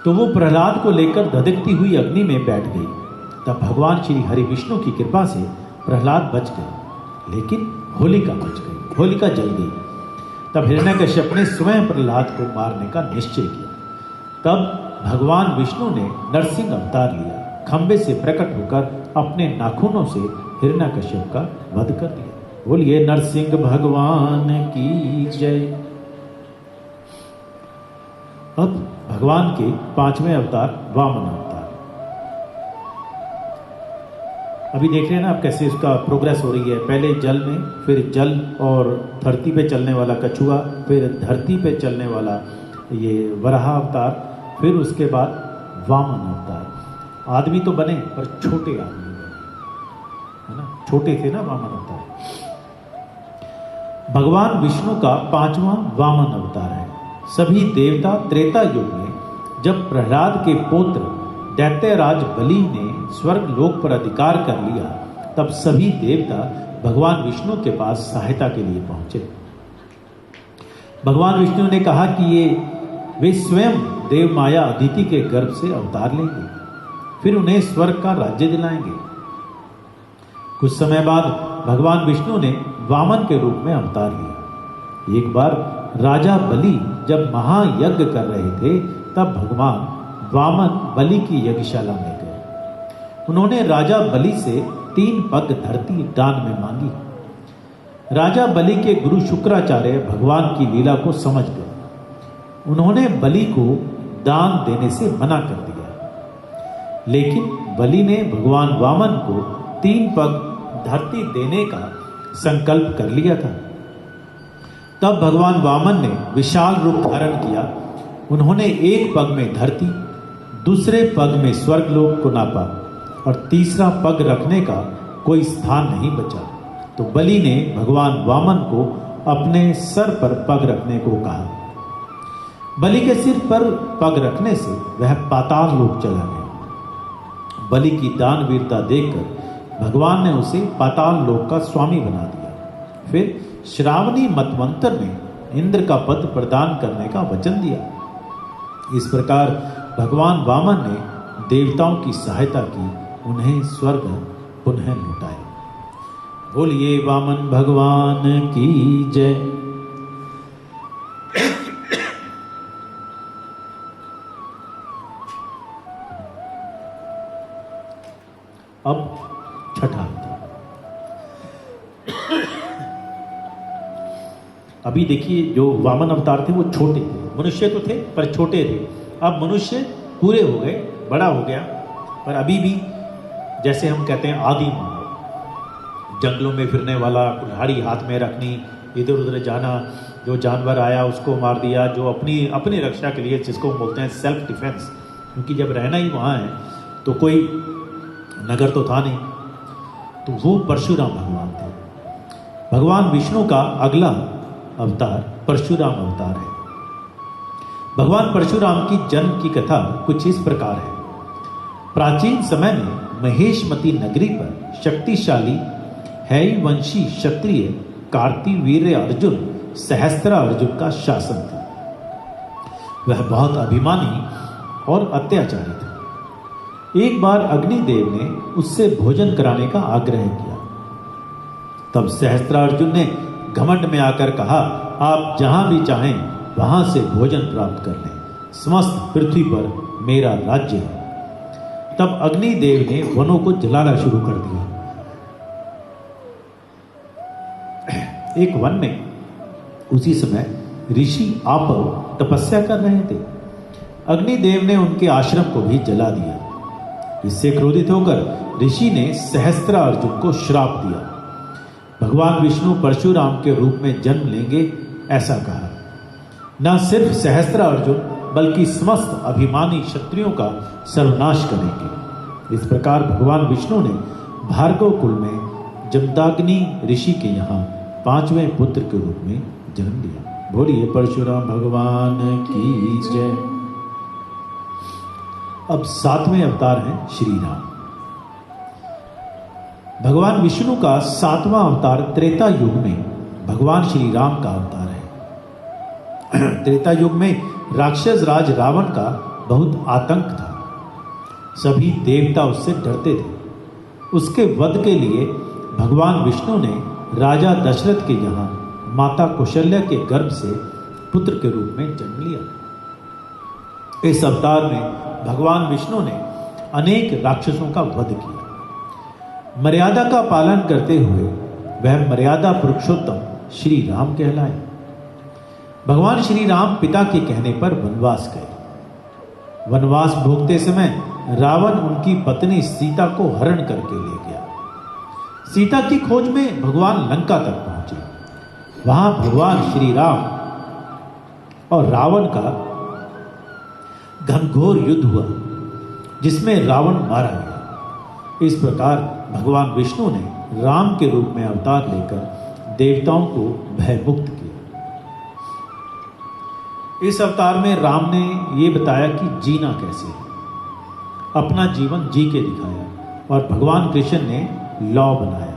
तो वो प्रहलाद को लेकर धधकती हुई अग्नि में बैठ गई। तब भगवान श्री हरि विष्णु की कृपा से प्रहलाद बच गए, लेकिन होलिका बच गई, होलिका जल गई। तब हिरण्यकश्यप ने स्वयं प्रहलाद को मारने का निश्चय किया। तब भगवान विष्णु ने नरसिंह अवतार लिया, खंबे से प्रकट होकर अपने नाखूनों से हिरण्यकश्यप का वध कर दिया। बोलिए नरसिंह भगवान की जय। अब भगवान के 5वें अवतार वामन अवतार। अभी देख रहे हैं ना आप कैसे उसका प्रोग्रेस हो रही है। पहले जल में, फिर जल और धरती पे चलने वाला कछुआ, फिर धरती पे चलने वाला ये वराह अवतार, फिर उसके बाद वामन अवतार। आदमी तो बने पर छोटे आदमी बने, है ना, छोटे थे ना वामन अवतार। भगवान विष्णु का 5वां वामन अवतार है। सभी देवता त्रेता युग में जब प्रहलाद के पुत्र दैत्यराज बलि ने स्वर्ग लोक पर अधिकार कर लिया, तब सभी देवता भगवान विष्णु के पास सहायता के लिए पहुंचे। भगवान विष्णु ने कहा कि वे स्वयं देव माया अदिति के गर्भ से अवतार लेंगे, फिर उन्हें स्वर्ग का राज्य दिलाएंगे। कुछ समय बाद भगवान विष्णु ने वामन के रूप में अवतार लिया। एक बार राजा बलि जब महायज्ञ कर रहे थे, तब भगवान वामन बलि की यज्ञशाला में गए। उन्होंने राजा बलि से 3 पग धरती दान में मांगी। राजा बलि के गुरु शुक्राचार्य भगवान की लीला को समझ गए। उन्होंने बलि को दान देने से मना कर दिया, लेकिन बलि ने भगवान वामन को 3 पग धरती देने का संकल्प कर लिया था। तब भगवान वामन ने विशाल रूप धारण किया। उन्होंने एक पग में धरती, दूसरे पग में स्वर्गलोक को नापा और तीसरा पग रखने का कोई स्थान नहीं बचा। तो बलि ने भगवान वामन को अपने सर पर पग रखने को कहा। बलि के सिर पर पग रखने से वह पाताल लोक चला गया। बलि की दानवीरता देखकर भगवान ने उसे पाताल लोक का स्वामी बना दिया। फिर श्रावणी मतवंतर में इंद्र का पद प्रदान करने का वचन दिया। इस प्रकार भगवान वामन ने देवताओं की सहायता की, उन्हें स्वर्ग पुनः लौटाया। बोलिए वामन भगवान की जय। अब छठा। अभी देखिए, जो वामन अवतार थे वो छोटे थे, मनुष्य तो थे पर छोटे थे। अब मनुष्य पूरे हो गए, बड़ा हो गया, पर अभी भी जैसे हम कहते हैं आदि मानव, जंगलों में फिरने वाला, कुल्हाड़ी हाथ में रखनी, इधर उधर जाना, जो जानवर आया उसको मार दिया, जो अपनी रक्षा के लिए, जिसको बोलते हैं सेल्फ डिफेंस, क्योंकि जब रहना ही वहाँ है तो कोई नगर तो था नहीं। तो वो परशुराम भगवान थे। भगवान विष्णु का अगला अवतार परशुराम अवतार है। भगवान परशुराम की जन्म की कथा कुछ इस प्रकार है। प्राचीन समय में महेशमती नगरी पर शक्तिशाली हैवंशी क्षत्रिय कार्तिवीर्य अर्जुन सहस्त्रा अर्जुन का शासन था। वह बहुत अभिमानी और अत्याचारी था। एक बार अग्निदेव ने उससे भोजन कराने का आग्रह किया। तब सहस्त्रा अर्जुन ने घमंड में आकर कहा, आप जहां भी चाहें वहां से भोजन प्राप्त कर लें, समस्त पृथ्वी पर मेरा राज्य है। तब अग्निदेव ने वनों को जलाना शुरू कर दिया। एक वन में उसी समय ऋषि आपव तपस्या कर रहे थे। अग्निदेव ने उनके आश्रम को भी जला दिया। इससे क्रोधित होकर ऋषि ने सहस्त्रा अर्जुन को श्राप दिया। भगवान विष्णु परशुराम के रूप में जन्म लेंगे ऐसा कहा। न सिर्फ सहस्त्र अर्जुन बल्कि समस्त अभिमानी क्षत्रियों का सर्वनाश करेंगे। इस प्रकार भगवान विष्णु ने भार्गव कुल में जमदाग्नि ऋषि के यहाँ 5वें पुत्र के रूप में जन्म लिया। बोलिए परशुराम भगवान की जय। अब 7वें अवतार हैं श्री राम। भगवान विष्णु का 7वां अवतार त्रेता युग में भगवान श्री राम का अवतार है। त्रेता युग में राक्षस राज रावण का बहुत आतंक था। सभी देवता उससे डरते थे। उसके वध के लिए भगवान विष्णु ने राजा दशरथ के यहाँ माता कौशल्या के गर्भ से पुत्र के रूप में जन्म लिया। इस अवतार में भगवान विष्णु ने अनेक राक्षसों का वध किया। मर्यादा का पालन करते हुए वह मर्यादा पुरुषोत्तम श्री राम कहलाए। भगवान श्री राम पिता के कहने पर वनवास गए। वनवास भोगते समय रावण उनकी पत्नी सीता को हरण करके ले गया। सीता की खोज में भगवान लंका तक पहुंचे। वहां भगवान श्री राम और रावण का घनघोर युद्ध हुआ, जिसमें रावण मारा गया। इस प्रकार भगवान विष्णु ने राम के रूप में अवतार लेकर देवताओं को भयमुक्त किया। इस अवतार में राम ने ये बताया कि जीना कैसे है, अपना जीवन जी के दिखाया। और भगवान कृष्ण ने लॉ बनाया।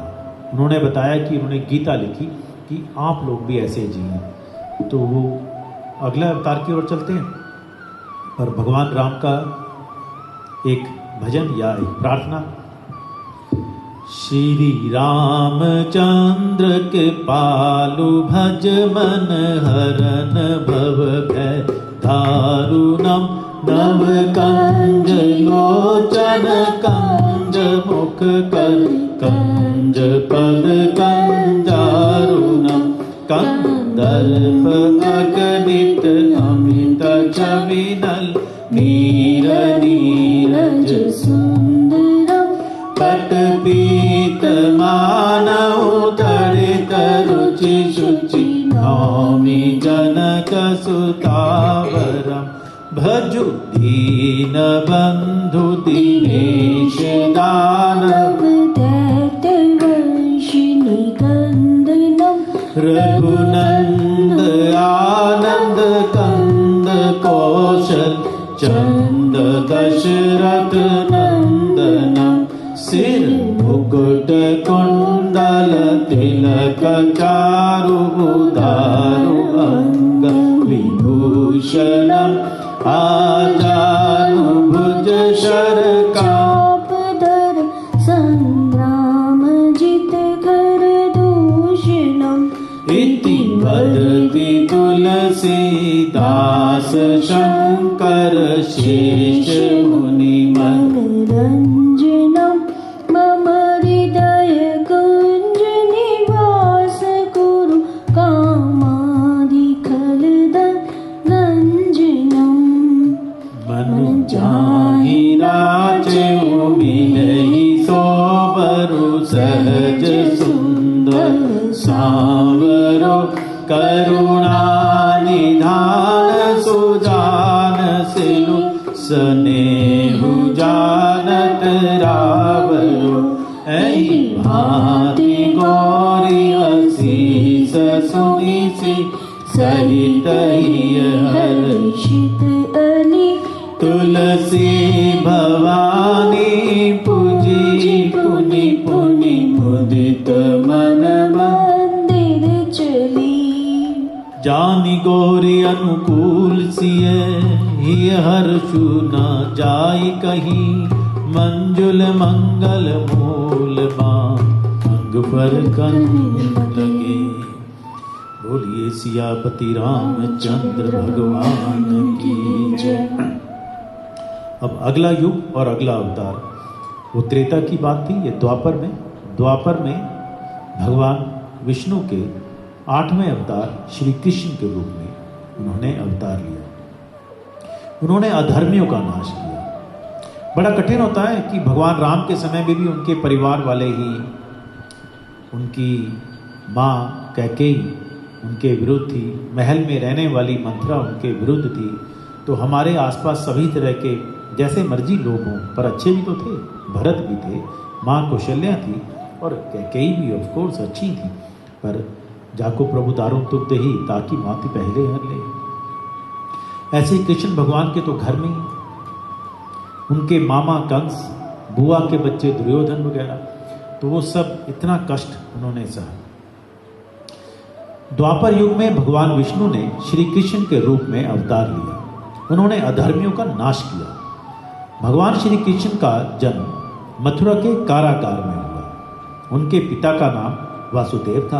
उन्होंने बताया कि उन्होंने गीता लिखी कि आप लोग भी ऐसे जिए। तो वो अगले अवतार की ओर चलते हैं। और भगवान राम का एक भजन या एक प्रार्थना। श्री रामचंद्र के पालु भज मन हरन भव भय दारुणम नव कंज लोचन कंज मुख कर कंज पद कंजारुणम कंदर्प अगणित अमित छविनल नीर नीरज सुंदरम पट पीत मानव तड़ित रुचि शुचि नौमि जनक सुतावरम भजु दीन बंधु दिनेश दानव दैत्यवर्षिणि कंदनम रघुनंद आनंद कंद कौशल चंद दशरथ नंदनम सिर मुकुट कुंडल तिलक चारु उदारु अंग विभूषणम आजानुभुज शर चापधर संग्राम जित कर दूषणम इति वदति तुलसीदास शंकर शेष मुनि मन मनरंजनम मम हृदय कुंज निवास कुरु कामादिखलदं गंजनम मन जाहि राजउ मिलहि सोबरु सहज सुंदर सांवरो करुणा निधान सुजान सिलु स्नेहु जानत रावरो ऐहि भांति गौरी असीस सुनिसि सहित हिय हर्षित अली तुलसी भवानी पूजी पुनि पुनि मुदित मन मंदिर चली जानि गौरी अनुकूल सिय हिय हर्षु न जाय कहीं मंजुल मंगल मूल बां अंग पर कंठ लगे। बोलिए सियापति रामचंद्र भगवान की जय। अब अगला युग और अगला अवतार, वो त्रेता की बात थी, ये द्वापर में भगवान विष्णु के 8वें अवतार श्री कृष्ण के रूप में उन्होंने अवतार लिया। उन्होंने अधर्मियों का नाश किया। बड़ा कठिन होता है कि भगवान राम के समय में भी उनके परिवार वाले ही, उनकी माँ कैकेयी उनके विरुद्ध थी, महल में रहने वाली मंथरा उनके विरुद्ध थी, तो हमारे आसपास सभी तरह के जैसे मर्जी लोग हों, पर अच्छे भी तो थे। भरत भी थे, माँ कौशल्या थी और कैकेयी भी ऑफ कोर्स अच्छी थी, पर जाको प्रभु दारुण तुम दे ही ताकि माती पहले हर ले। ऐसे ही कृष्ण भगवान के तो घर में ही उनके मामा कंस, बुआ के बच्चे दुर्योधन वगैरह, तो वो सब इतना कष्ट उन्होंने सहा। द्वापर युग में भगवान विष्णु ने श्री कृष्ण के रूप में अवतार लिया। उन्होंने अधर्मियों का नाश किया। भगवान श्री कृष्ण का जन्म मथुरा के कारागार में हुआ। उनके पिता का नाम वासुदेव था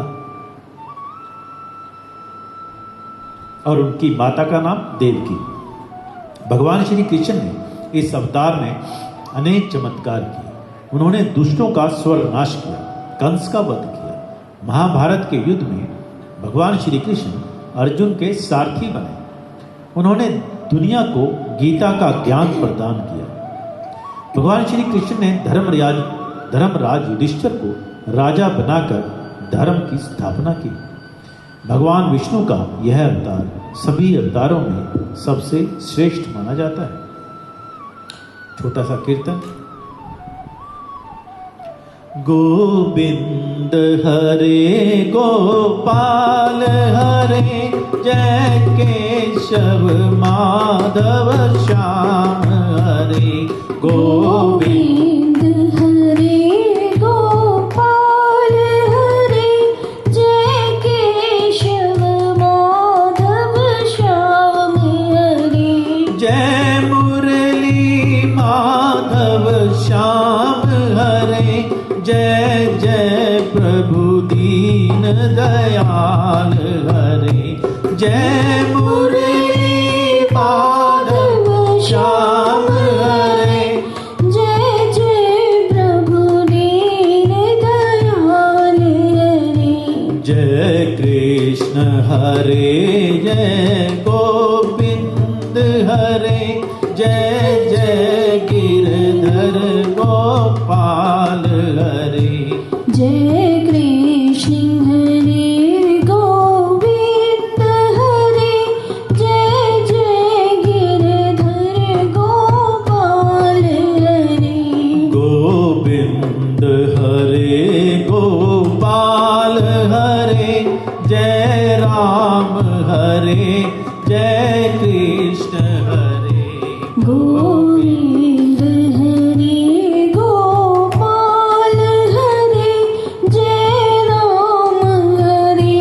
और उनकी माता का नाम देवकी। भगवान श्री कृष्ण ने इस अवतार में अनेक चमत्कार किए। उन्होंने दुष्टों का स्वर्गनाश किया, कंस का वध किया। महाभारत के युद्ध में भगवान श्री कृष्ण अर्जुन के सारथी बने। उन्होंने दुनिया को गीता का ज्ञान प्रदान किया। भगवान श्री कृष्ण ने धर्मराज युधिष्ठिर को राजा बनाकर धर्म की स्थापना की। भगवान विष्णु का यह अवतार सभी अवतारों में सबसे श्रेष्ठ माना जाता है। छोटा सा कीर्तन। गोविंद हरे गोपाल हरे, जय केशव माधव श्याम हरे। गोविंद हरे गोपाल हरे, जय केशव माधव श्याम हरे। जय मुरली माधव श्याम हरे, जय जय प्रभु दीन दयाल हरे। जय मुरली माधव श्याम हरे, जय जय प्रभु दीन दयाल हरे। जय कृष्ण हरे, जय गोविंद हरे, जय जय गिरधर गोपाल हरे। जय कृष्ण हरे गोविंद हरे, जय जय गिरधर गोपाल हरे। गोविंद हरे गोपाल हरे, जय राम हरे, जय कृष्ण हरे। गोविंद हरे गोपाल हरे, जय राम हरे,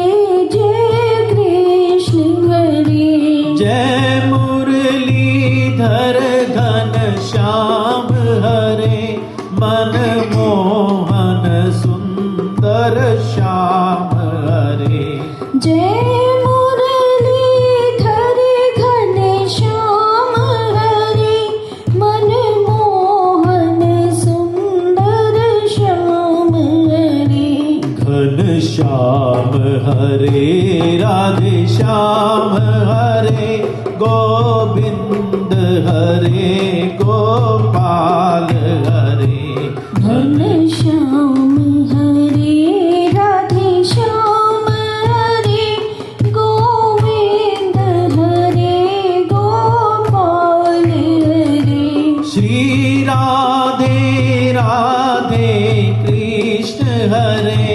जय कृष्ण हरे। जय मुरलीधर घन श्याम हरे, मनमोहन सुंदर श्याम हरे। जय मुरलीधर घन श्याम हरे, मनमोहन सुंदर श्याम हरे। घन श्याम हरे, राधे श्याम हरे, गोविंद हरे गोपाल हरे। घन श्याम हरे, राधे श्याम हरे, गोविंद हरे गोपाल हरे। श्री राधे राधे कृष्ण हरे,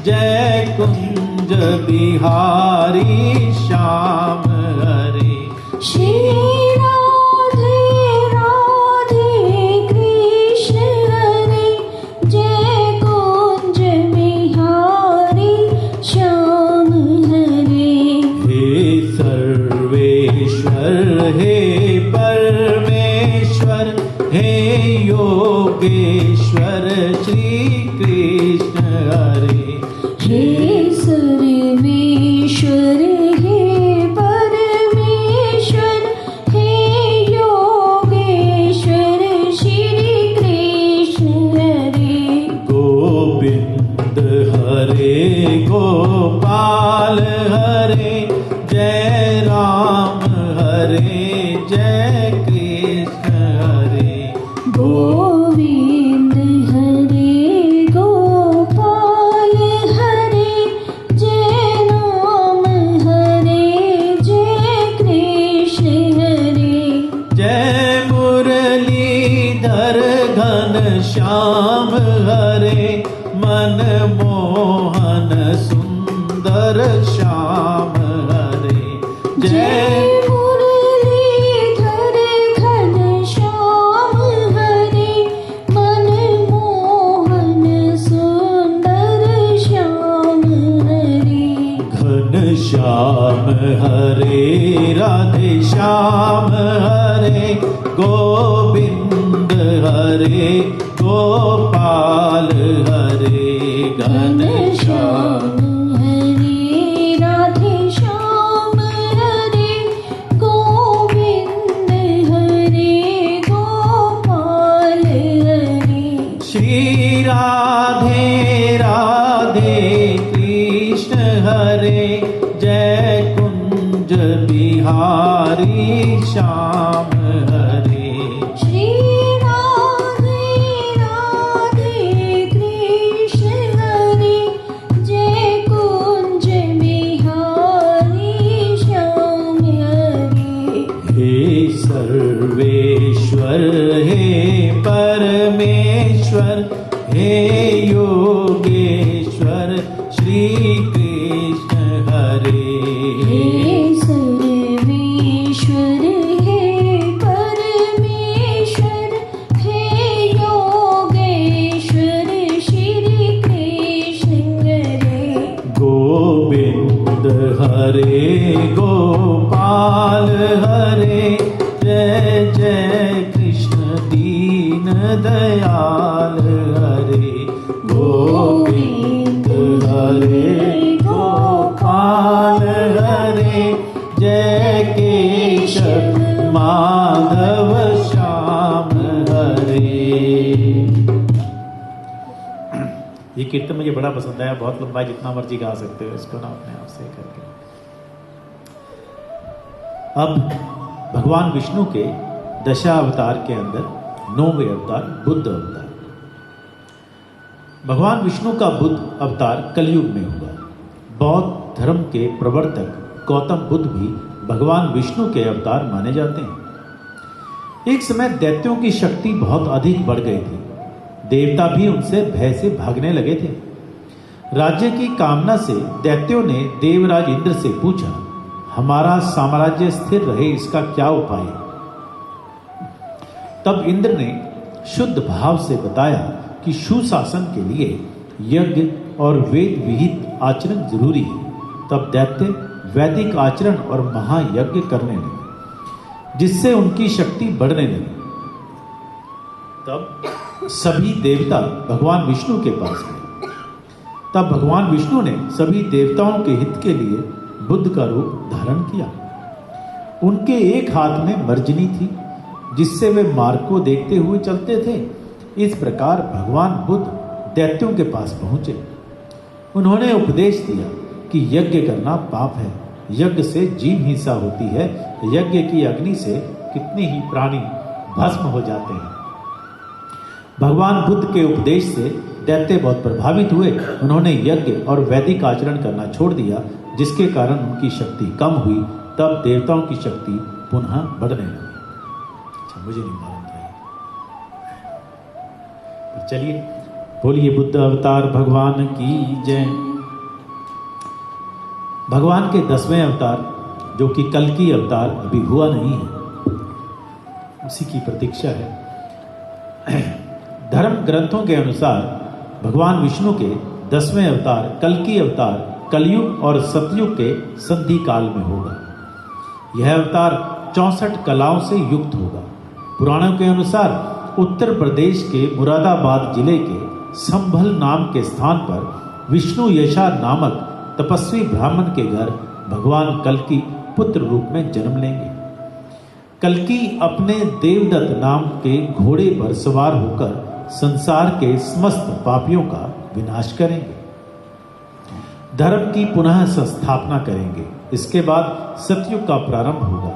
जय कुंज बिहारी श्याम हरे। श्री राधे राधे कृष्ण हरे, जय कुंज बिहारी श्याम हरे। हे सर्वेश्वर हे परमेश्वर, हे योगेश्वर श्री कृष्ण हरे। हे सर्वेश्वर हे परमेश्वर, हे योगेश्वर श्री कृष्ण हरे। गोविंद हरे गोपाल हरे, जय राम हरे, जय कृष्ण हरे। गोविंद हरे गोपाल हरे, घन श्याम हरे मन मोहन सुंदर श्याम हरे जय मुरलीधर घन श्याम हरे मन मोहन सुंदर श्याम हरे घन श्याम हरे राधे श्याम हरे गोविंद हरे गोपाल हरे घन श्याम हरे राधे श्याम हरे गोविंद हरे गोपाल हरे श्री राधे राधे कृष्ण हरे जय कुंज बिहारी श्याम हरे श्री राधे राधे कृष्ण हरे जय कुंज बिहारी श्याम हरे हे सर्वेश्वर हे परमेश्वर हे योगेश्वर श्री कृष्ण हरे हे सर्वेश्वर हे परमेश्वर हे योगेश्वर श्री कृष्ण हरे गोविंद हरे गोपाल हरे जय जय कृष्ण दीन दयाल हरे गोविंद हरे गोपाल हरे जय केशव माधव श्याम हरे। ये कीर्तन मुझे बड़ा पसंद आया, बहुत लंबा है, जितना मर्जी गा सकते हो इसको ना अपने आप से करके। अब भगवान विष्णु के दशा अवतार के अंदर 9वें अवतार बुद्ध अवतार। भगवान विष्णु का बुद्ध अवतार कलयुग में हुआ। बौद्ध धर्म के प्रवर्तक गौतम बुद्ध भी भगवान विष्णु के अवतार माने जाते हैं। एक समय दैत्यों की शक्ति बहुत अधिक बढ़ गई थी। देवता भी उनसे भय से भागने लगे थे। राज्य की कामना से दैत्यों ने देवराज इंद्र से पूछा, हमारा साम्राज्य स्थिर रहे इसका क्या उपाय है? तब इंद्र ने शुद्ध भाव से बताया कि सुशासन के लिए यज्ञ और वेद विहित आचरण जरूरी है। तब दैत्य वैदिक आचरण और महायज्ञ करने लगे, जिससे उनकी शक्ति बढ़ने लगी। तब सभी देवता भगवान विष्णु के पास गए। तब भगवान विष्णु ने सभी देवताओं के हित के लिए बुद्ध का रूप धारण किया। उनके एक हाथ में मर्जनी थी, जिससे वे मार्ग को देखते हुए चलते थे। इस प्रकार भगवान बुद्ध दैत्यों के पास पहुंचे। उन्होंने उपदेश दिया कि यज्ञ करना पाप है, यज्ञ से जीव हिंसा होती है, यज्ञ की अग्नि से कितने ही प्राणी भस्म हो जाते हैं। भगवान बुद्ध के उपदेश से दैत्य बहुत प्रभावित हुए। उन्होंने यज्ञ और वैदिक आचरण करना छोड़ दिया, जिसके कारण उनकी शक्ति कम हुई। तब देवताओं की शक्ति पुनः बढ़ने लगी। अच्छा, मुझे नहीं मालूम था ये। तो चलिए बोलिए बुद्ध अवतार भगवान की जय। भगवान के 10वें अवतार, जो कि कल्कि अवतार अभी हुआ नहीं है, उसी की प्रतीक्षा है। धर्म ग्रंथों के अनुसार भगवान विष्णु के 10वें अवतार कल्कि अवतार कलयुग और सतयुग के संधि काल में होगा। यह अवतार 64 कलाओं से युक्त होगा। पुराणों के अनुसार उत्तर प्रदेश के मुरादाबाद जिले के संभल नाम के स्थान पर विष्णु यशा नामक तपस्वी ब्राह्मण के घर भगवान कल्कि पुत्र रूप में जन्म लेंगे। कल्कि अपने देवदत्त नाम के घोड़े पर सवार होकर संसार के समस्त पापियों का विनाश करेंगे, धर्म की पुनः संस्थापना करेंगे। इसके बाद सतयुग का प्रारंभ होगा।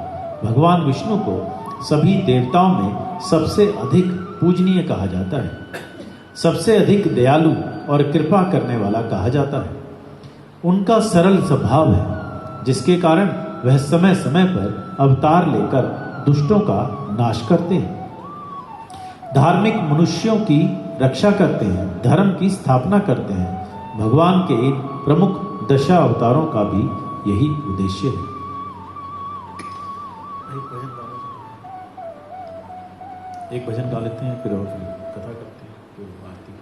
भगवान विष्णु को सभी देवताओं में सबसे अधिक पूजनीय कहा जाता है, सबसे अधिक दयालु और कृपा करने वाला कहा जाता है। उनका सरल स्वभाव है, जिसके कारण वह समय समय पर अवतार लेकर दुष्टों का नाश करते हैं। धार्मिक मनुष्यों की रक्षा करते हैं, धर्म की स्थापना करते हैं। भगवान के इन प्रमुख दशा अवतारों का भी यही उद्देश्य है। एक भजन गा लेते हैं, फिर और कथा करते हैं, फिर आरती।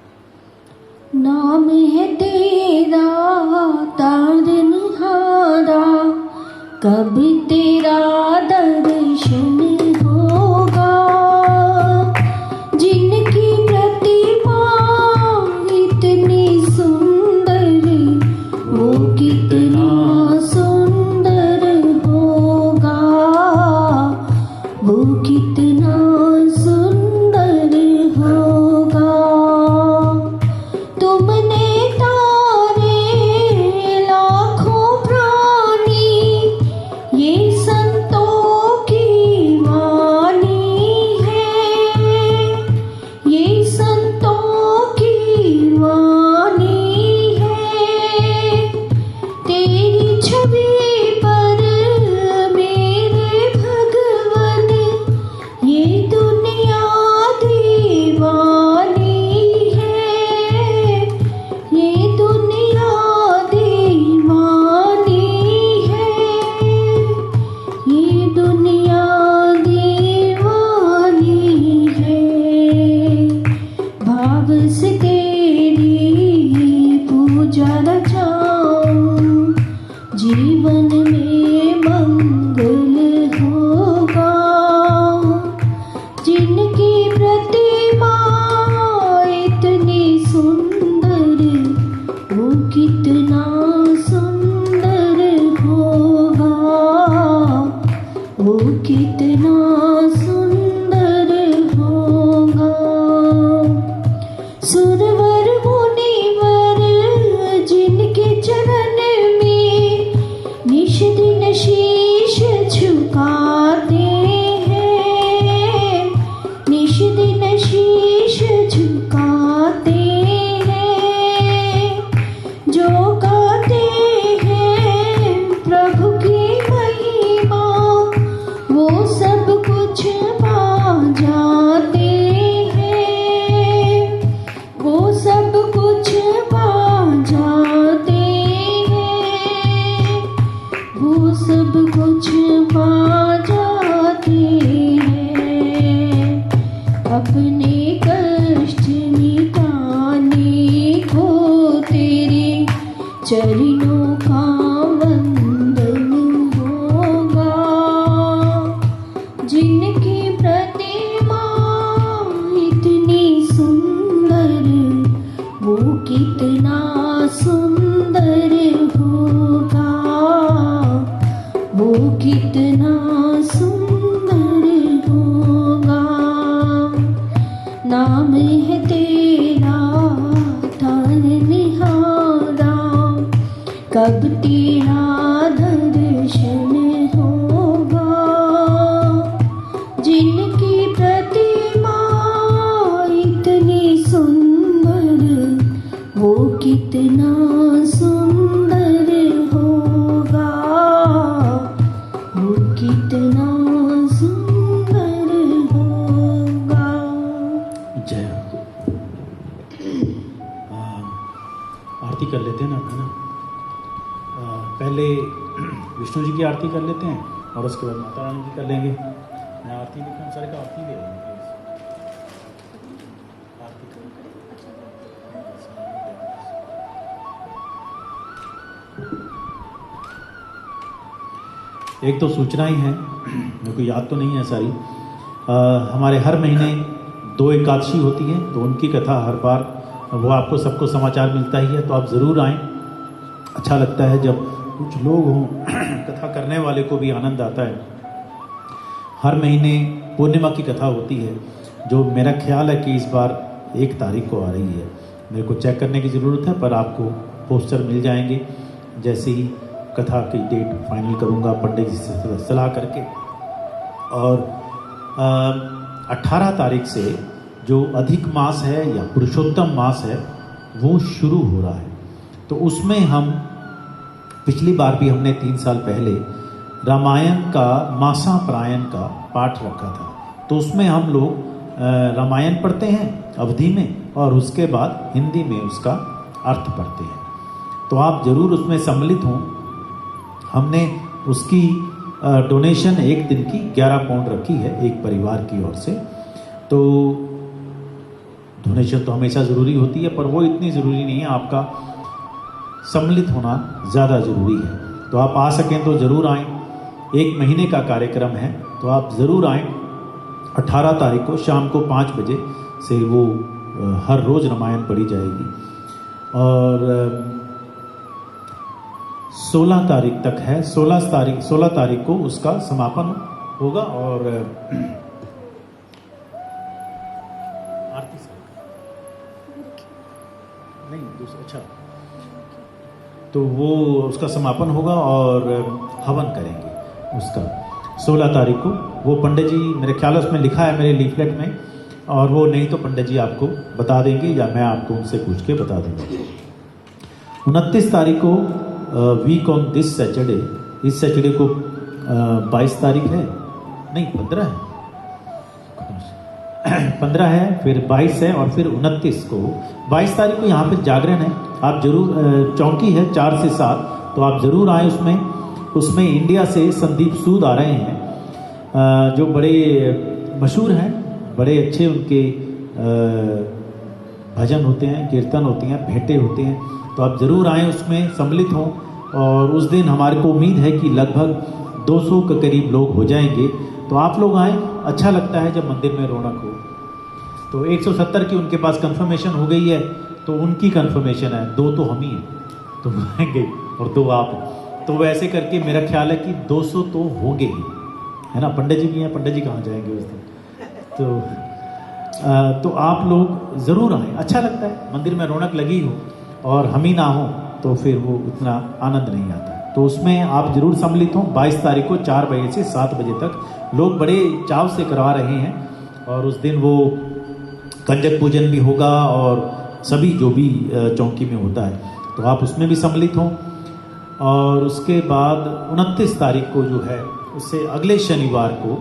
नाम है तेरा तारनहारा, कब तेरा दर्शन होगा। जिनकी प्रतिमा इतनी सुंदर, वो कितना सुंदर होगा, वो कितना सुंदर होगा। तुमने तारे लाखों प्राणी, ये संतों की वाणी है, ये संतों की वाणी है। तेरी छवि पर मेरे भगवन, ये दुनिया दीवानी है, ये दुनिया दीवानी है, ये दुनिया दीवानी है। भाव से तेरी पूजा रचाऊं, जीवन में मंगल होगा। जिनकी प्रतिमा इतनी सुंदर, वो कितना सुंदर होगा, वो कितना सुंदर होगा। सुरवर मुनिवर जिनके चरण में निश दिन शीश झुकाते हैं, निश दिन शीश झुकाते हैं। जो गाते हैं प्रभु की महिमा, वो सब कुछ पा जाते हैं, वो सब कुछ पा जाते हैं, वो सब कुछ पा जाते हैं। अपने कष्ट मिटाने को तेरे चरणों का वंदन होगा। जिनकी प्रतिमा इतनी सुंदर, वो कितना सुंदर होगा, वो कितना सुंदर होगा। नाम है तेरा तारनहारा, कब तेरा दर्शन होगा। जिनकी प्रतिमा इतनी सुंदर, वो कितना सुंदर होगा, वो कितना सुंदर होगा। जय हो। आरती कर लेते हैं ना, है ना। पहले विष्णु जी की आरती कर लेते हैं और उसके बाद माता रानी की कर लेंगे। मैं आरती लिखूँ, सारे का आरती ले लूँगी। एक तो सूचना ही है, मेरे को याद तो नहीं है सारी। हमारे हर महीने 2 एकादशी होती है, तो उनकी कथा हर बार वो आपको सबको समाचार मिलता ही है, तो आप ज़रूर आएँ। अच्छा लगता है जब कुछ लोग हों, कथा करने वाले को भी आनंद आता है। हर महीने पूर्णिमा की कथा होती है, जो मेरा ख्याल है कि इस बार 1 तारीख को आ रही है। मेरे को चेक करने की ज़रूरत है, पर आपको पोस्टर मिल जाएंगे जैसे ही कथा की डेट फाइनल करूंगा पंडित जी से सलाह करके। और 18 तारीख से जो अधिक मास है या पुरुषोत्तम मास है वो शुरू हो रहा है। तो उसमें हम पिछली बार भी हमने 3 साल पहले रामायण का मासा प्रायण का पाठ रखा था। तो उसमें हम लोग रामायण पढ़ते हैं अवधि में, और उसके बाद हिंदी में उसका अर्थ पढ़ते हैं। तो आप ज़रूर उसमें सम्मिलित हों। हमने उसकी डोनेशन एक दिन की 11 पाउंड रखी है एक परिवार की ओर से। तो डोनेशन तो हमेशा ज़रूरी होती है, पर वो इतनी ज़रूरी नहीं है, आपका सम्मिलित होना ज़्यादा ज़रूरी है। तो आप आ सकें तो ज़रूर आएँ। 1 महीने का कार्यक्रम है, तो आप ज़रूर आएँ। 18 तारीख को शाम को 5 बजे से वो हर रोज़ रामायण पढ़ी जाएगी, और 16 तारीख तक है। 16 तारीख को उसका समापन होगा। और आरती से नहीं दूसरा, अच्छा, तो वो उसका समापन होगा और हवन करेंगे उसका 16 तारीख को। वो पंडित जी, मेरे ख्याल उसमें लिखा है मेरे लीफलेट में, और वो नहीं तो पंडित जी आपको बता देंगे या मैं आपको उनसे पूछ के बता दूंगा। 29 तारीख को वीक ऑन दिस सैटरडे, इस सैटरडे को 22 तारीख है, नहीं 15 है, 15 है, फिर 22 है, और फिर 29 को, 22 तारीख को यहाँ पे जागरण है। आप जरूर, चौकी है 4 से 7, तो आप ज़रूर आए उसमें इंडिया से संदीप सूद आ रहे हैं, जो बड़े मशहूर हैं, बड़े अच्छे उनके भजन होते हैं, कीर्तन होते हैं, भेंटे होते हैं। तो आप ज़रूर आएँ, उसमें सम्मिलित हों। और उस दिन हमारे को उम्मीद है कि लगभग 200 के करीब लोग हो जाएंगे। तो आप लोग आएँ, अच्छा लगता है जब मंदिर में रौनक हो। तो 170 की उनके पास कंफर्मेशन हो गई है, तो उनकी कंफर्मेशन है, 2 तो हम ही हैं, तो आएंगे, और 2 आप। तो वैसे करके मेरा ख्याल है कि 200 तो होंगे ही, है ना। पंडित जी भी हैं, पंडित जी कहाँ जाएंगे उस दिन। तो आप लोग ज़रूर आएँ, अच्छा लगता है, मंदिर में रौनक लगी हो और हम ही ना हो तो फिर वो उतना आनंद नहीं आता। तो उसमें आप ज़रूर सम्मिलित हों। 22 तारीख को 4 बजे से 7 बजे तक लोग बड़े चाव से करवा रहे हैं, और उस दिन वो कंजक पूजन भी होगा और सभी जो भी चौकी में होता है, तो आप उसमें भी सम्मिलित हों। और उसके बाद 29 तारीख को जो है, उससे अगले शनिवार को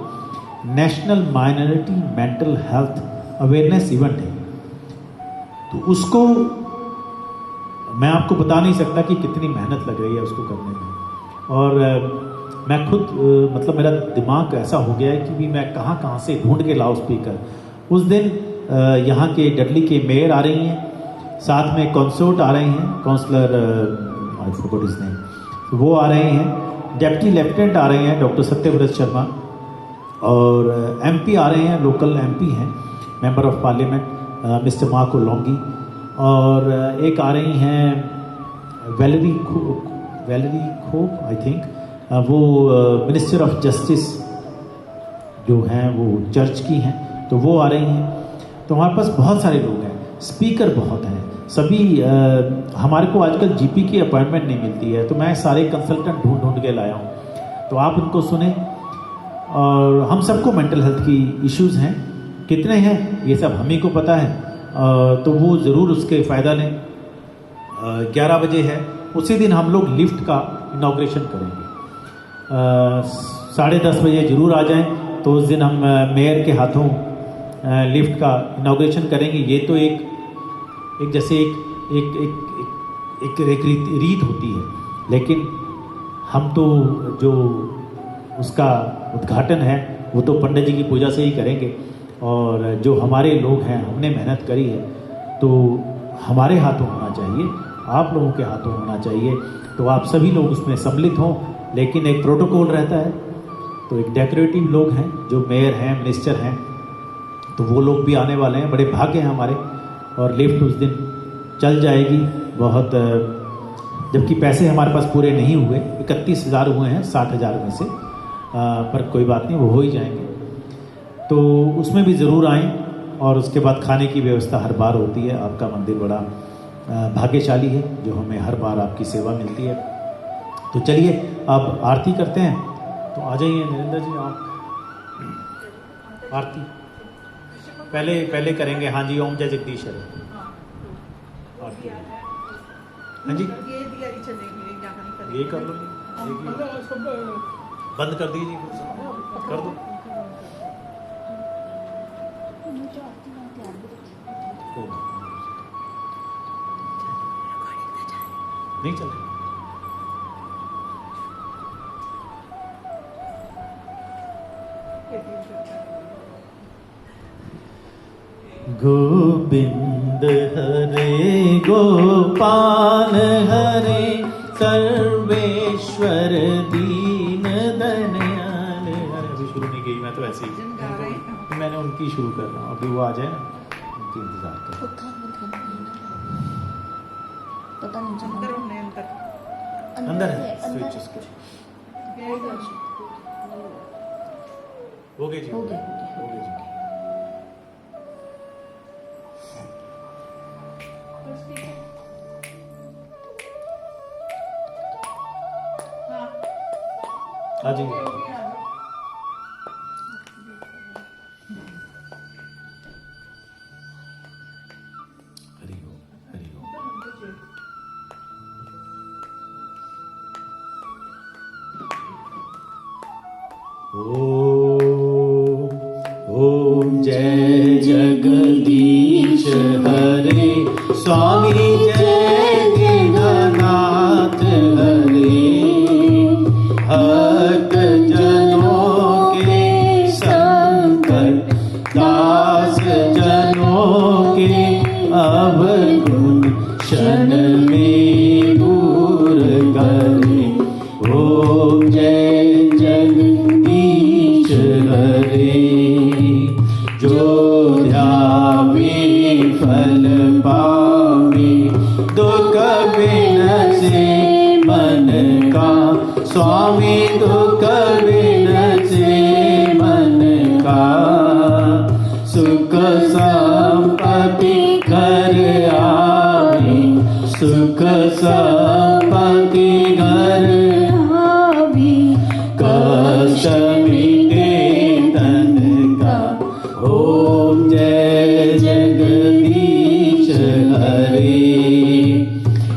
national minority mental health awareness event है। तो उसको मैं आपको बता नहीं सकता कि कितनी मेहनत लग रही है उसको करने में। और मैं खुद मतलब मेरा दिमाग ऐसा हो गया है कि भी मैं कहाँ से ढूंढ के लाउड स्पीकर। उस दिन यहाँ के डडली के मेयर आ रही हैं, साथ में कंसोर्ट आ रहे हैं, counsellor I forgot his name, वो आ रहे हैं, डेप्टी लेफ्टिनेंट आ रहे हैं डॉक्टर सत्यव्रत शर्मा, और एमपी आ रहे हैं, लोकल एमपी हैं, member of parliament mister Marco LONGi, और एक आ रही हैं वैलेरी खोप आई थिंक, वो मिनिस्टर ऑफ जस्टिस जो हैं वो चर्च की हैं, तो वो आ रही हैं। तो हमारे पास बहुत सारे लोग हैं, स्पीकर बहुत हैं, सभी हमारे को आजकल जीपी की अपॉइंटमेंट नहीं मिलती है, तो मैं सारे कंसल्टेंट ढूंढ के लाया हूँ, तो आप उनको सुने। और हम सबको मेंटल हेल्थ की इश्यूज़ हैं, कितने हैं ये सब हम ही को पता है, तो वो ज़रूर उसके फ़ायदा लें। 11 बजे है, उसी दिन हम लोग लिफ्ट का इनॉग्रेशन करेंगे। 10:30 बजे ज़रूर आ जाएं, तो उस दिन हम मेयर के हाथों लिफ्ट का इनॉग्रेशन करेंगे। ये तो एक जैसे एक रीत होती है, लेकिन हम तो जो उसका उद्घाटन है वो तो पंडित जी की पूजा से ही करेंगे। और जो हमारे लोग हैं, हमने मेहनत करी है, तो हमारे हाथों होना चाहिए, आप लोगों के हाथों होना चाहिए। तो आप सभी लोग उसमें सम्मिलित हों, लेकिन एक प्रोटोकॉल रहता है। तो एक डेकोरेटिव लोग हैं, जो मेयर हैं, मिनिस्टर हैं, तो वो लोग भी आने वाले हैं, बड़े भाग्य हैं हमारे। और लिफ्ट उस दिन चल जाएगी बहुत, जबकि पैसे हमारे पास पूरे नहीं हुए, 31,000 हुए हैं 60,000 में से, पर कोई बात नहीं, वो हो ही जाएंगे। तो उसमें भी ज़रूर आएँ। और उसके बाद खाने की व्यवस्था हर बार होती है। आपका मंदिर बड़ा भाग्यशाली है जो हमें हर बार आपकी सेवा मिलती है। तो चलिए अब आरती करते हैं। तो आ जाइए नरेंद्र जी, आप आरती पहले करेंगे। हाँ जी, ओम जय जगदीश हरे। आरती, हाँ जी, ये कर लो, बंद कर दीजिए, कर दो। नहीं चल रही। गोविंद हरे गोपाल हरे सर्वेश्वर दीन दयाल हरे। अभी शुरू नहीं की, मैं तो ऐसे ही मैंने उनकी शुरू कर रहा हूँ, अभी वो आ जाए ना, उनकी इंतजार कर। पता नहीं चला अंदर है स्विच उसके। हो गए जी, हो गए, हो गए जी। आ जाइए। हरि ओम, हरि ओम। ओम जय जगदीश हरे स्वामी जय दीननाथ हरे भक्त जनों के संकट दास जनों के अवगुण क्षण में दूर करे। ओम जय जगदीश हरे जो ध्यावे फल पावे दुख बिनसे मन का स्वामी दुख बिनसे मन का सुख संपत्ति घर आवे सुख संपत्ति घर आवे कष्ट मिटे तन का। ओम जय जगदीश हरे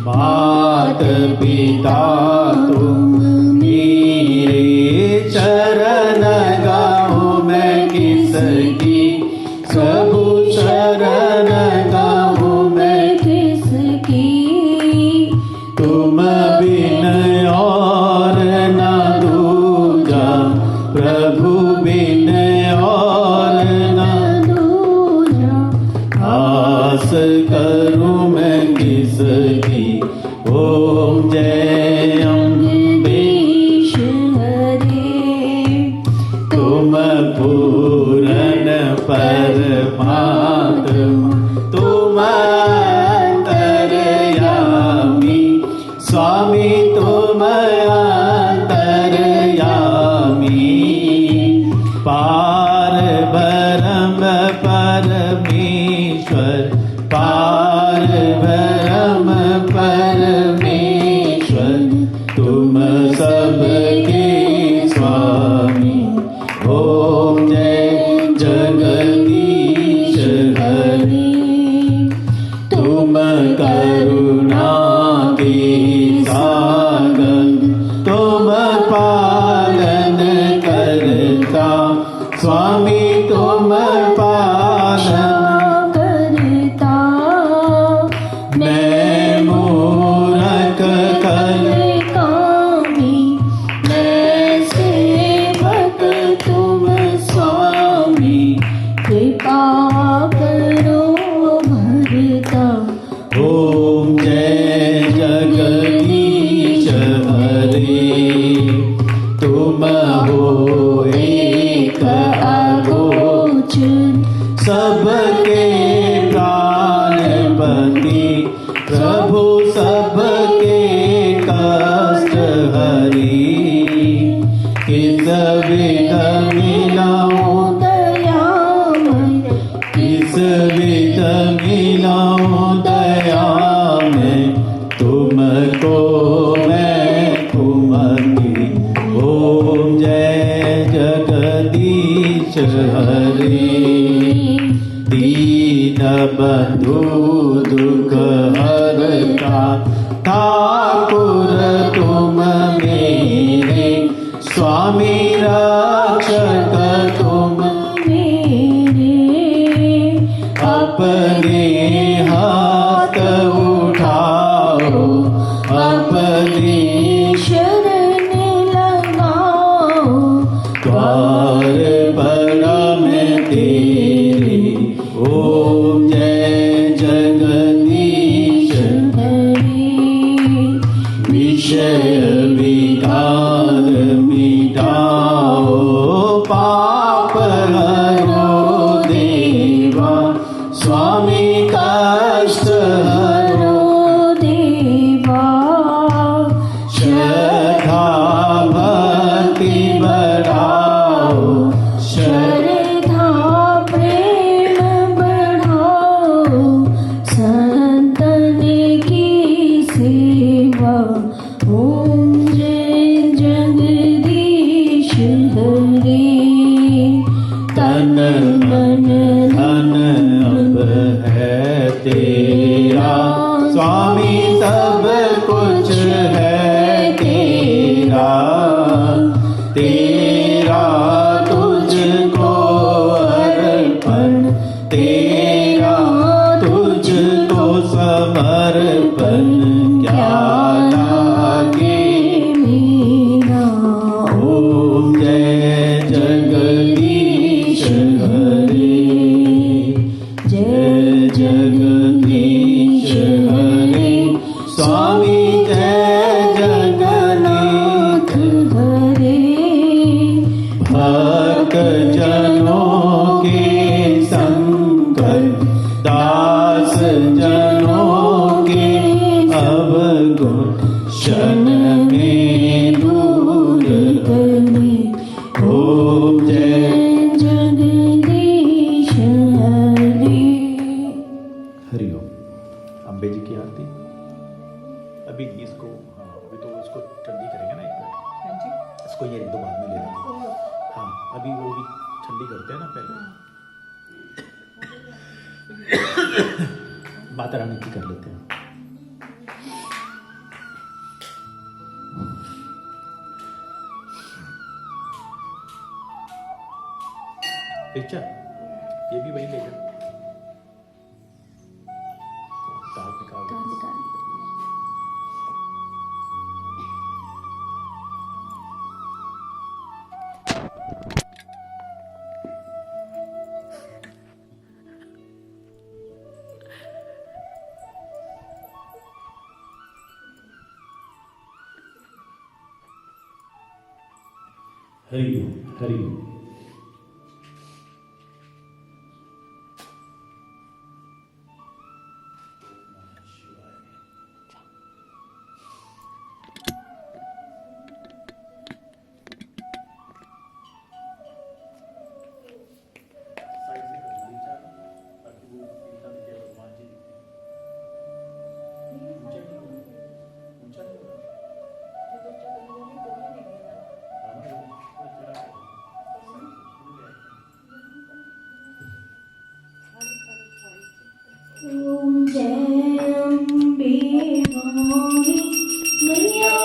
मात पिता तुम मेरे चरण गाऊं मैं किसकी प्रभु शरण गाऊं मैं किसकी तुम बिन और न दूजा प्रभु बिन और न दूजा आस करूं मैं किसकी। ओम जय अम्बेश हरे तुम पूरन परमात्मा तुम अंतर्यामी स्वामी तुम अंतर्यामी पार ब्रह्म परमेश्वर पार ब्रह्म परमेश्वर तुम सबके स्वामी। ओम जय जगदीश हरे तुम करुणा के सागर तुम पालन करता स्वामी तुम पालन करता। मैं मूरख कल कामी मैं सेवक तुम स्वामी कृपा करो भरता। ओम जय जगदीश हरे तुम हो एक अगोचर सबके प्राणपति प्रभु सबके कष्ट हरि किस विध मिलाऊं दयामय किस विध मिलाऊं दया में तुमको मैं तुमकी। ओम जय जगदीश हरे दीन बंधु दुख हरता ठाकुर तुम मेरे स्वामी रक्षक तुम मेरे अपने हाथ उठाओ अपनी शरण लगाओ द्वार बड़ा में तेरे ओम जय जगदीश विषय विकार मिटाओ पाप हरो देवा स्वामी कष्ट हरो देवा श्रद्धा भक्ति बढ़ाओ श्रद्धा प्रेम बढ़ाओ संतन की सेवा ओम जय जगदीश हरे तन मन धन अब है तेरा स्वामी सब कुछ है तेरा तेरा तुझको अर्पण तेरा तुझको समर्पण क्या लागे मेरा ओम जय जगदीश हरे जय जगदीश हरे स्वामी जय जगन्नाथ हरे भक्त जनों के संकट दास जनों के अवगुण क्षण में दूर करे ओम जय जगदीश हरे हरिओम। अम्बे जी की आरती अभी इसको, हाँ अभी तो इसको ठंडी करेंगे ना, एक मिनट इसको ये एक दो बाद में ले लेंगे। हाँ अभी वो भी ठंडी करते हैं ना पहले, माता रानी की कर लेते हैं। अच्छा ये भी वही ले जाओ, तार निकाल दो। हरि ओम हरि ओम। ओम जय अम्बे भवानी